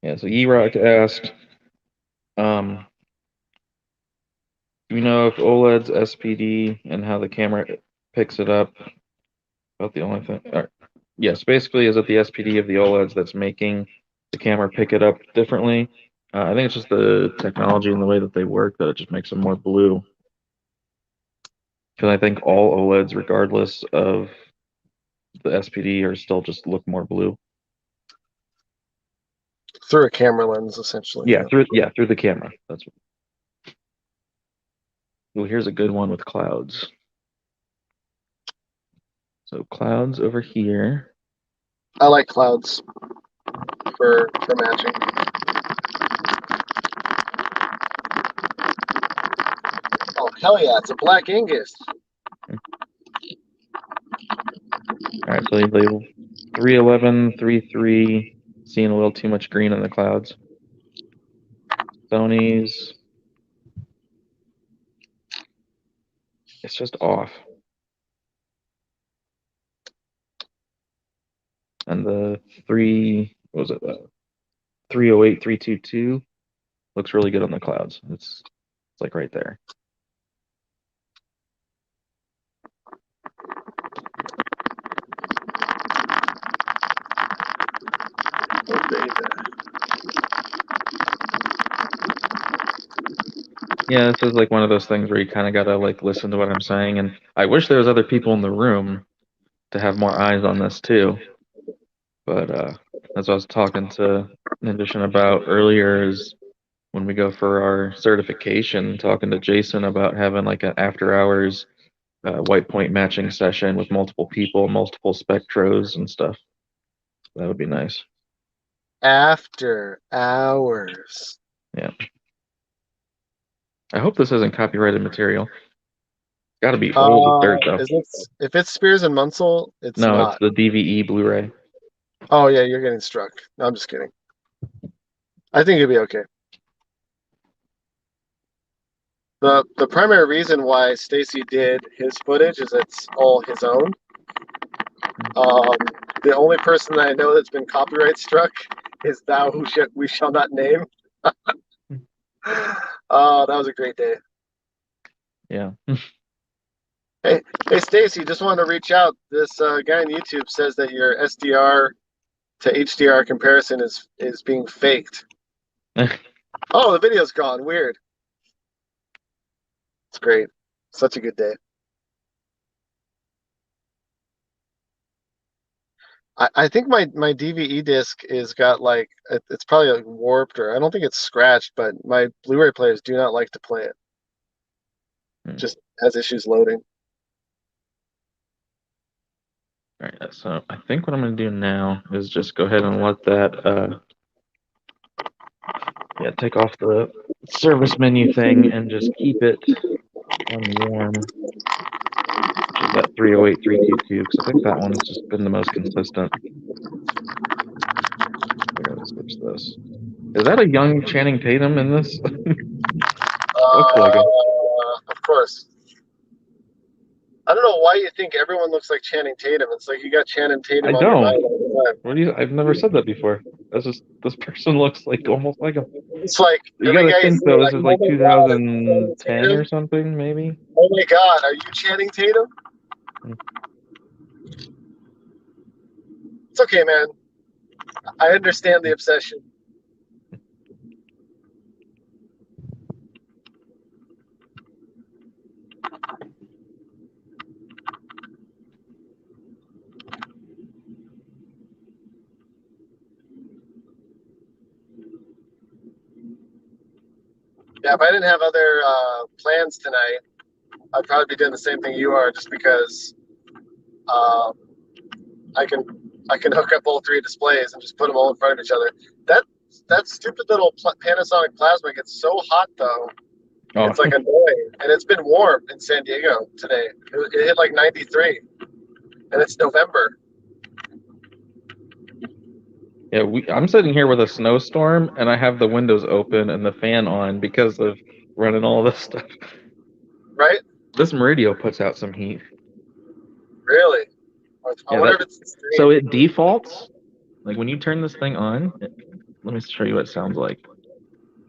Yeah, so E-Rock asked, do you know if OLED's SPD and how the camera picks it up? About the only thing. Yes, basically, is it the SPD of the OLEDs that's making the camera pick it up differently? I think it's just the technology and the way that they work that it just makes them more blue. Because I think all OLEDs, regardless of the SPD, are still just look more blue. Through a camera lens, essentially. Yeah, through the camera. That's what. Well, here's a good one with clouds. So clouds over here. I like clouds for matching. Oh hell yeah! It's a Black Angus. All right, so label 311, 33, seeing a little too much green in the clouds. Sony's, it's just off. And the 308, 322 looks really good on the clouds. It's like right there. Yeah, this is like one of those things where you kind of gotta like listen to what I'm saying, and I wish there was other people in the room to have more eyes on this too. But as I was talking to Nindishan about earlier, is when we go for our certification, talking to Jason about having like an after hours white point matching session with multiple people, multiple spectros and stuff. That would be nice. After hours. Yeah. I hope this isn't copyrighted material. Got to be old dirt though. If it's Spears and Munsell, it's no, not. it's the DVE Blu-ray. Oh yeah, you're getting struck. No, I'm just kidding. I think it'll be okay. The primary reason why Stacy did his footage is it's all his own. The only person that I know that's been copyright struck is thou who we shall not name. Oh, that was a great day. Yeah. Hey, Stacy, just wanted to reach out. This guy on YouTube says that your SDR to HDR comparison is being faked. Oh, the video's gone. Weird. It's great. Such a good day. I think my DVE disc is got like it's probably like warped, or I don't think it's scratched, but my Blu-ray players do not like to play it. Just has issues loading. All right, so I think what I'm going to do now is just go ahead and let that, take off the service menu thing and just keep it on warm, which is that 308-322, because I think that one's just been the most consistent. I gotta switch this. Is that a young Channing Tatum in this? Looks like it. Of course. I don't know why you think everyone looks like Channing Tatum. It's like you got Channing Tatum I on your don't. mind all the time. What do you? I've never said that before. That's just this person looks like almost like him. It's like You every gotta guy you think see, though, like, this is oh like my God, are you 2010 Channing or Tatum? something, maybe. Oh my God, are you Channing Tatum? It's okay, man. I understand the obsession. Yeah, if I didn't have other plans tonight, I'd probably be doing the same thing you are, just because um, I can hook up all three displays and just put them all in front of each other. That stupid little Panasonic plasma gets so hot though. Oh. It's like annoying, and it's been warm in San Diego today. It hit like 93, and it's November. Yeah, I'm sitting here with a snowstorm, and I have the windows open and the fan on because of running all this stuff. Right? This Meridio puts out some heat. Really? I Yeah, wonder if it's the so screen. it defaults, like when you turn this thing on, let me show you what it sounds like.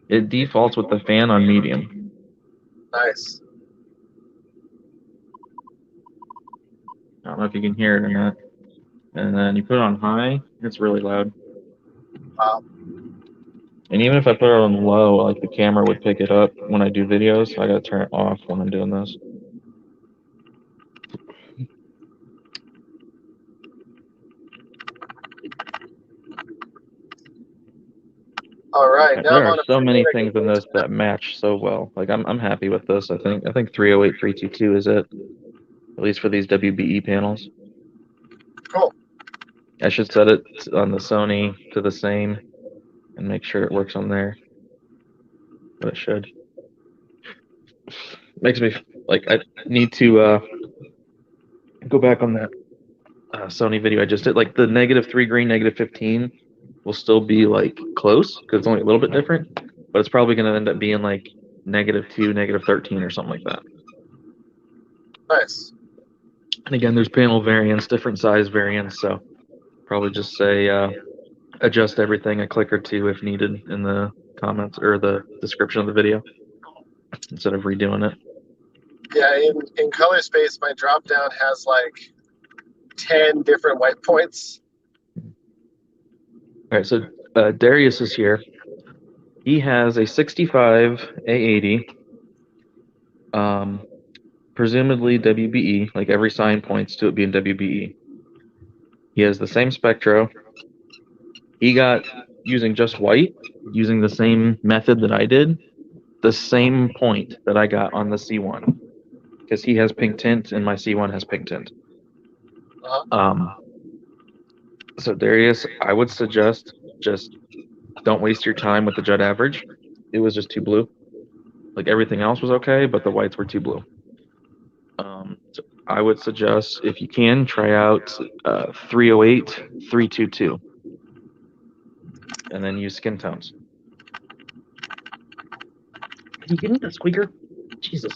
It defaults with the fan on medium. Nice. I don't know if you can hear it or not. And then you put it on high, it's really loud. Wow. And even if I put it on low, like the camera would pick it up when I do videos, so I gotta turn it off when I'm doing this. All right. Now There I'm are on a so many freeway. things in this that match so well. Like I'm happy with this. I think 308-322 is it, at least for these WBE panels. Cool. I should set it on the Sony to the same and make sure it works on there. But it should. Makes me like I need to go back on that Sony video I just did. Like the -3 green, -15 will still be like close because it's only a little bit different, but it's probably going to end up being like -2, -13 or something like that. Nice. And again, there's panel variants, different size variants, so probably just say adjust everything a click or two if needed in the comments or the description of the video instead of redoing it. Yeah, in color space, my drop down has like 10 different white points. All right, so Darius is here. He has a 65 A80, presumably WBE, like every sign points to it being WBE. He has the same Spectro. He got, using just white, using the same method that I did, the same point that I got on the C1. Because he has pink tint and my C1 has pink tint. So Darius, I would suggest just don't waste your time with the Judd average. It was just too blue. Like everything else was okay, but the whites were too blue. So I would suggest, if you can, try out 308-322, and then use skin tones. Can you give me that squeaker? Jesus.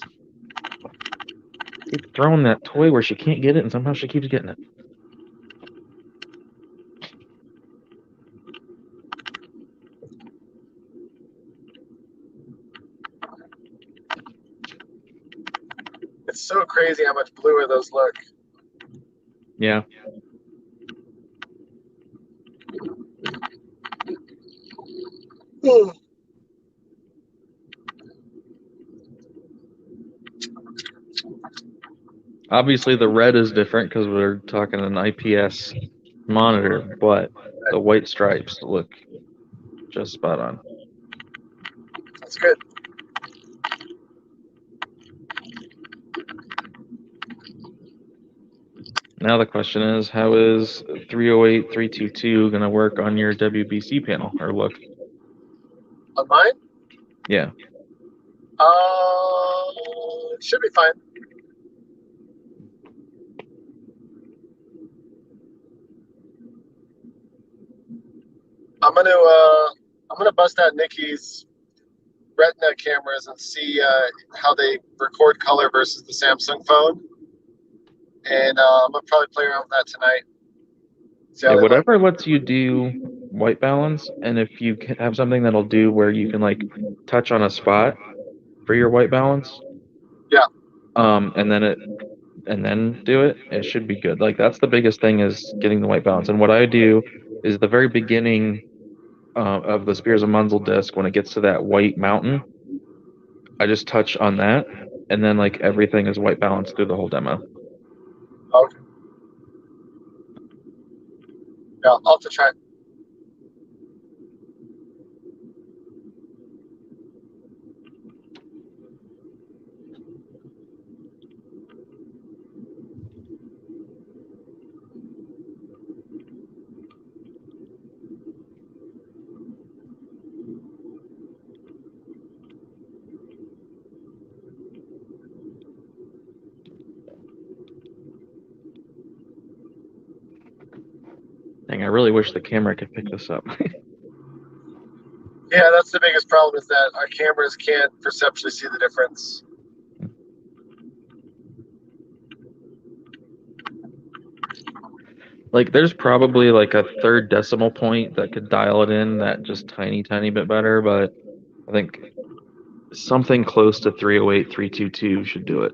Keep throwing that toy where she can't get it, and somehow she keeps getting it. It's so crazy how much bluer those look. Yeah. Obviously, the red is different because we're talking an IPS monitor, but the white stripes look just spot on. That's good. Now the question is, how is 308 322 going to work on your WBC panel or look? On mine? Yeah. It should be fine. I'm gonna bust out Nikki's Retina cameras and see how they record color versus the Samsung phone, and I'm gonna probably play around with that tonight. See how Yeah, they look. whatever lets you do white balance, and if you have something that'll do where you can like touch on a spot for your white balance, Yeah. and then do it, it should be good. Like that's the biggest thing is getting the white balance. And what I do is the very beginning of the Spears of Munzel disc, when it gets to that white mountain, I just touch on that, and then like everything is white balance through the whole demo. Okay. Yeah, I'll have to try. Dang, I really wish the camera could pick this up. Yeah, that's the biggest problem is that our cameras can't perceptually see the difference. Like there's probably like a third decimal point that could dial it in that just tiny bit better, but I think something close to 308 322 should do it.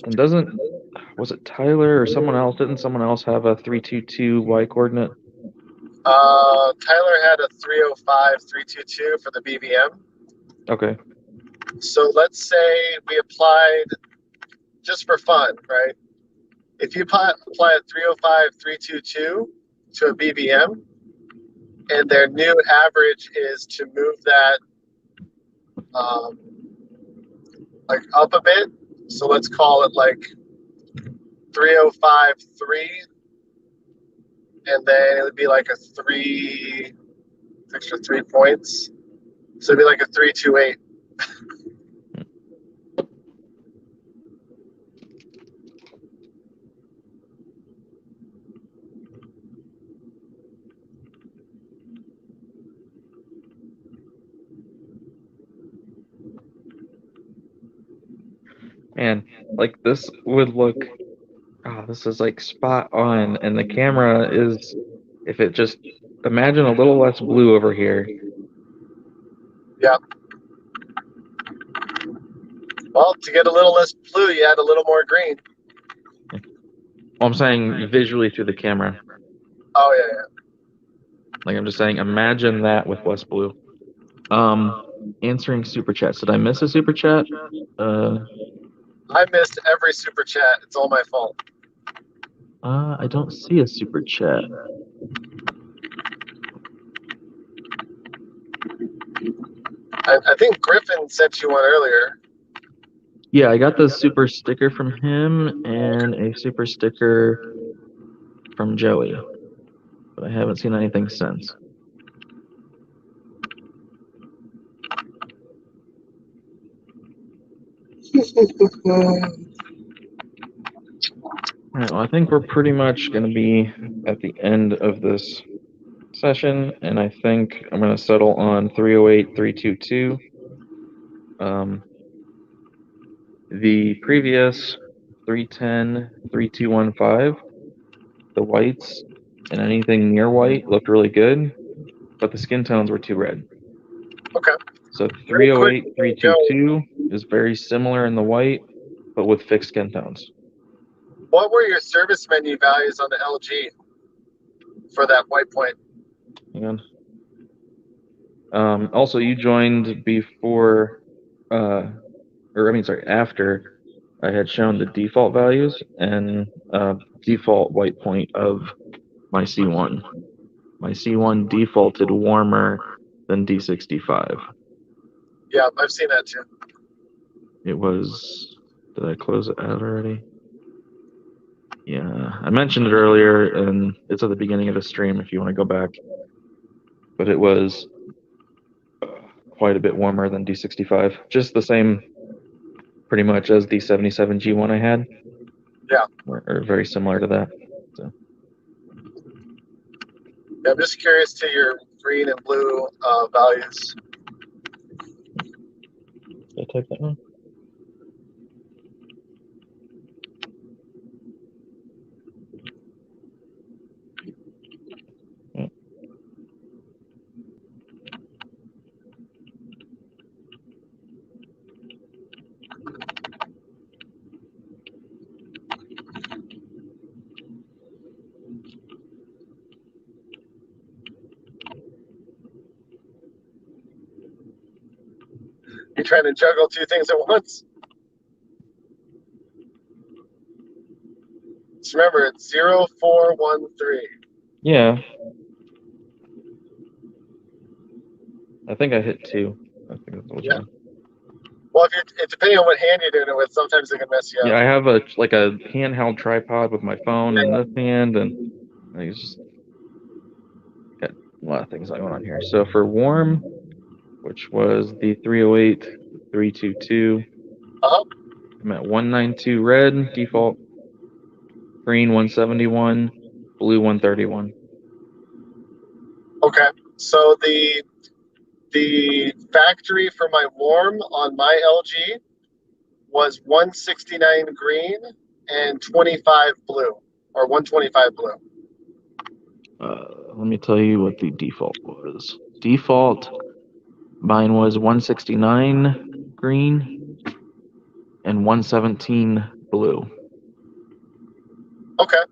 And was it Tyler or someone else? Didn't someone else have a 322 Y coordinate? Tyler had a 305 322 for the BVM. Okay. So let's say we applied, just for fun, right? If you apply a 305 322 to a BVM, and their new average is to move that like up a bit. So let's call it like 305.3, and then it would be like a 3 points. So it'd be like a 328. Man, like this would look, this is like spot on. And the camera is, if it just, imagine a little less blue over here. Yeah. Well, to get a little less blue, you add a little more green. Well, I'm saying visually through the camera. Oh, yeah. Like I'm just saying, imagine that with less blue. Answering super chats. Did I miss a super chat? I missed every super chat. It's all my fault. I don't see a super chat. I think Griffin sent you one earlier. Yeah, I got the super sticker from him and a super sticker from Joey, but I haven't seen anything since. All right, well, I think we're pretty much going to be at the end of this session, and I think I'm going to settle on 308 322. The previous 310 3215, the whites and anything near white looked really good, but the skin tones were too red. Okay. So 308 322 is very similar in the white, but with fixed skin tones. What were your service menu values on the LG for that white point? And also, you joined before, after I had shown the default values and default white point of my C1. My C1 defaulted warmer than D65. Yeah, I've seen that too. It was, did I close it out already? Yeah, I mentioned it earlier, and it's at the beginning of the stream if you want to go back. But it was quite a bit warmer than D65. Just the same, pretty much, as the 77G1 I had. Yeah. Or very similar to that. So. Yeah, I'm just curious to your green and blue values. Did I type that one? Yeah. You're trying to juggle two things at once? Just remember, it's 0413. Yeah. I think I hit 2. I think that's what Yeah. Well, if you're, depending on what hand you're doing it with, sometimes they can mess you up. Yeah, I have a handheld tripod with my phone in this hand, and I just got a lot of things going on here. So for warm, which was the 308 322, I'm at 192 red default, green 171, blue 131. Okay, so the factory for my warm on my LG was 169 green and 25 blue, or 125 blue. Let me tell you what the default was. Default, mine was 169 green and 117 blue. Okay.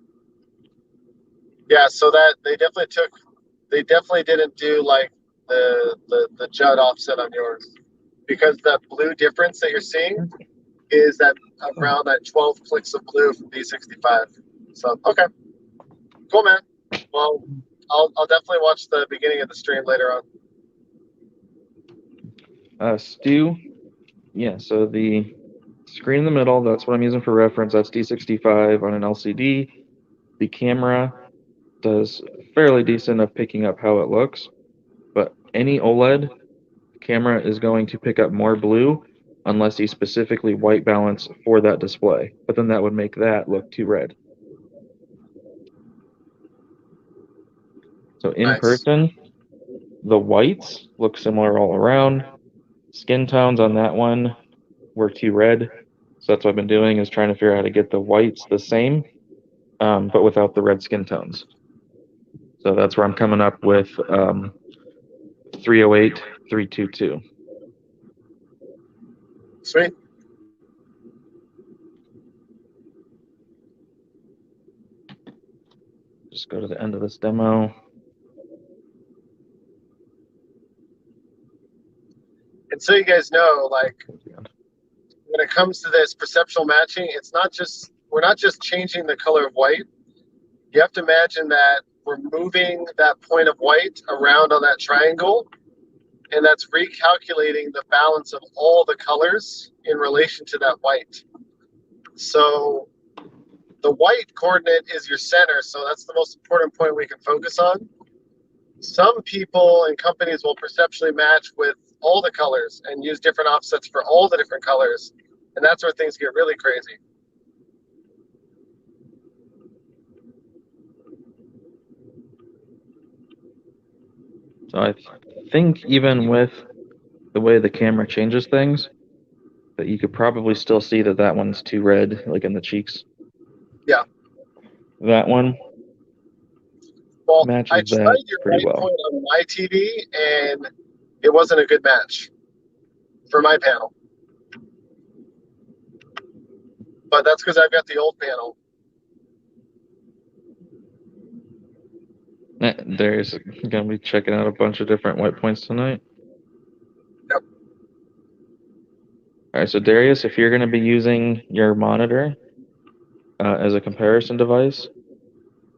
Yeah, so that they definitely didn't do like the jut offset on yours, because that blue difference that you're seeing is that around that 12 clicks of blue from D65. So okay, cool, man. Well, I'll definitely watch the beginning of the stream later on. Stu, yeah, so the screen in the middle, that's what I'm using for reference. That's D65 on an LCD. The camera does fairly decent of picking up how it looks, but any OLED camera is going to pick up more blue unless you specifically white balance for that display. But then that would make that look too red. So in Nice. person, the whites look similar all around. Skin tones on that one were too red. So that's what I've been doing, is trying to figure out how to get the whites the same, but without the red skin tones. So that's where I'm coming up with 308, 322. Sweet. Just go to the end of this demo. And so you guys know, like, when it comes to this perceptual matching, we're not just changing the color of white. You have to imagine that we're moving that point of white around on that triangle, and that's recalculating the balance of all the colors in relation to that white. So the white coordinate is your center, so that's the most important point we can focus on. Some people and companies will perceptually match with all the colors and use different offsets for all the different colors, and that's where things get really crazy. So I think even with the way the camera changes things, that you could probably still see that that one's too red, like in the cheeks. Yeah. That one matches I tried that your pretty white well. point on my TV, and it wasn't a good match for my panel. But that's because I've got the old panel. There's gonna be checking out a bunch of different white points tonight. Yep. I right, so Darius, if you're going to be using your monitor as a comparison device,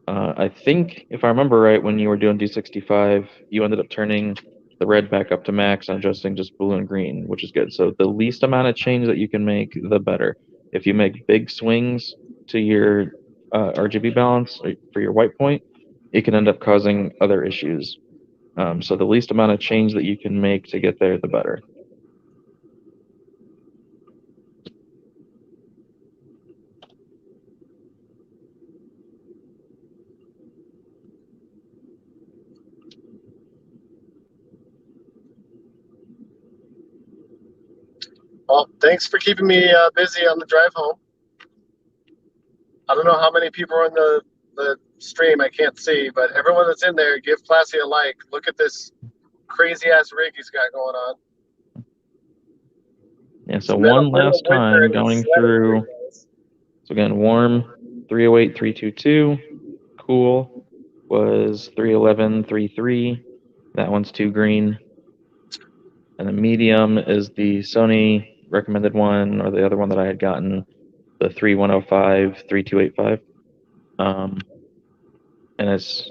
I think, if I remember right, when you were doing D65, you ended up turning the red back up to max and adjusting just blue and green, which is good. So the least amount of change that you can make, the better. If you make big swings to your RGB balance for your white point, it can end up causing other issues. So the least amount of change that you can make to get there, the better. Well, thanks for keeping me busy on the drive home. I don't know how many people are in the stream. I can't see, but everyone that's in there, give Classy a like. Look at this crazy ass rig he's got going on. Yeah, so one last time going through. So again, warm 308, 322. Cool was 311, 33. That one's 2 green. And the medium is the Sony recommended one, or the other one that I had gotten, the 3105, 3285. And it's,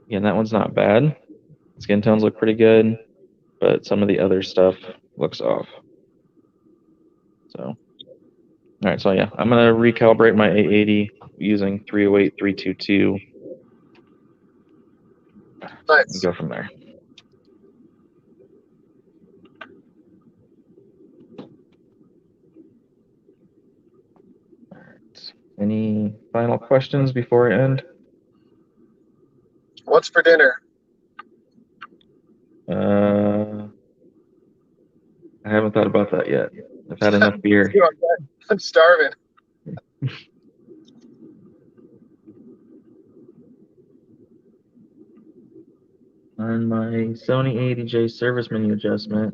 again, that one's not bad. Skin tones look pretty good, but some of the other stuff looks off. So, all right, so yeah, I'm gonna recalibrate my 880 using 308, 322. Nice. And go from there. All right. Any final questions before I end? What's for dinner? I haven't thought about that yet. I've had enough beer. I'm starving. On my Sony 80J service menu adjustment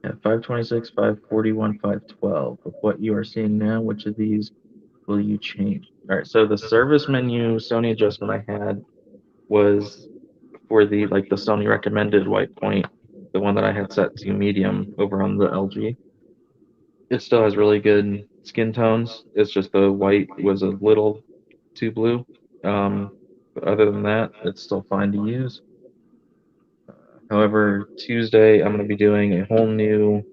at 526, 541, 512. With what you are seeing now, which of these will you change? All right, so the service menu Sony adjustment I had was for the Sony recommended white point, the one that I had set to medium over on the LG. It still has really good skin tones. It's just the white was a little too blue. But other than that, it's still fine to use. However, Tuesday, I'm going to be doing a whole new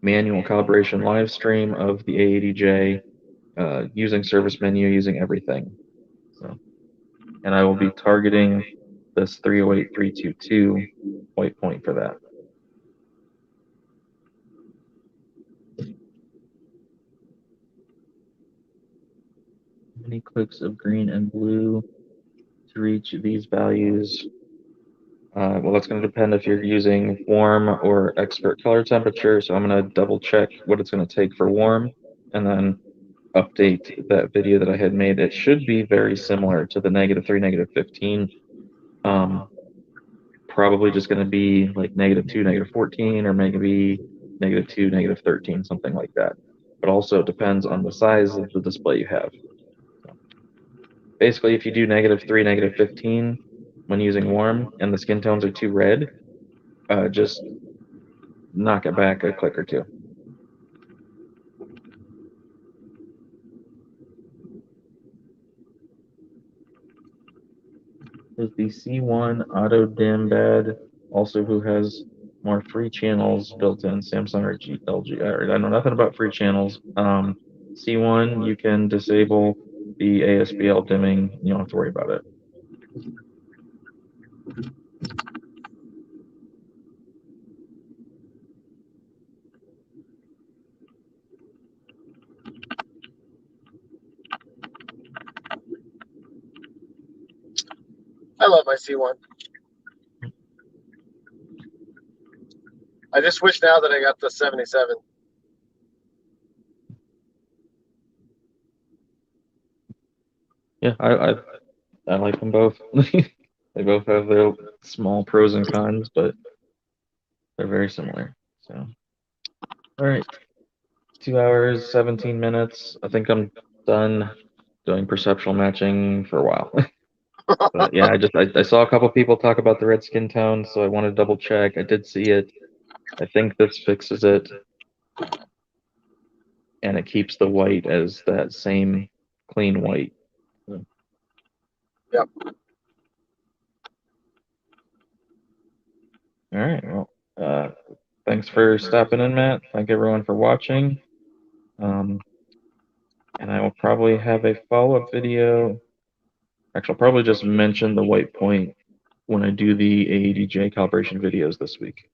manual calibration live stream of the A80J using service menu, using everything. So, and I will be targeting this 308, 322 white point for that. How many clicks of green and blue to reach these values? Well, that's going to depend if you're using warm or expert color temperature. So I'm going to double check what it's going to take for warm and then update that video that I had made. It should be very similar to the -3, -15. Probably just going to be like -2, -14, or maybe -2, -13, something like that. But also it depends on the size of the display you have. So basically, if you do -3, -15 when using warm and the skin tones are too red, just knock it back a click or two. Is the C1 auto dim bad? Also, who has more free channels built in, Samsung or LG? I know nothing about free channels. C1, you can disable the ASBL dimming. You don't have to worry about it. I love my C1. I just wish now that I got the 77. Yeah, I like them both. They both have their small pros and cons, but they're very similar. So, all right, 2 hours, 17 minutes. I think I'm done doing perceptual matching for a while. But yeah, I saw a couple people talk about the red skin tone, so I wanted to double check. I did see it. I think this fixes it. and it keeps the white as that same clean white. Yep. All right. Well, thanks for stopping in, Matt. Thank everyone for watching. And I will probably have a follow-up video. Actually, I'll probably just mention the white point when I do the AEDJ calibration videos this week.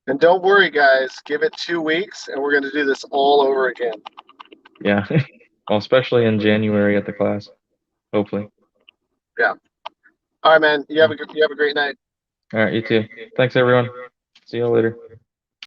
And don't worry, guys. Give it 2 weeks, and we're going to do this all over again. Yeah. Well, especially in January at the class, hopefully. Yeah. All right, man. You have a great night. All right, you too. Thanks, everyone. See you later.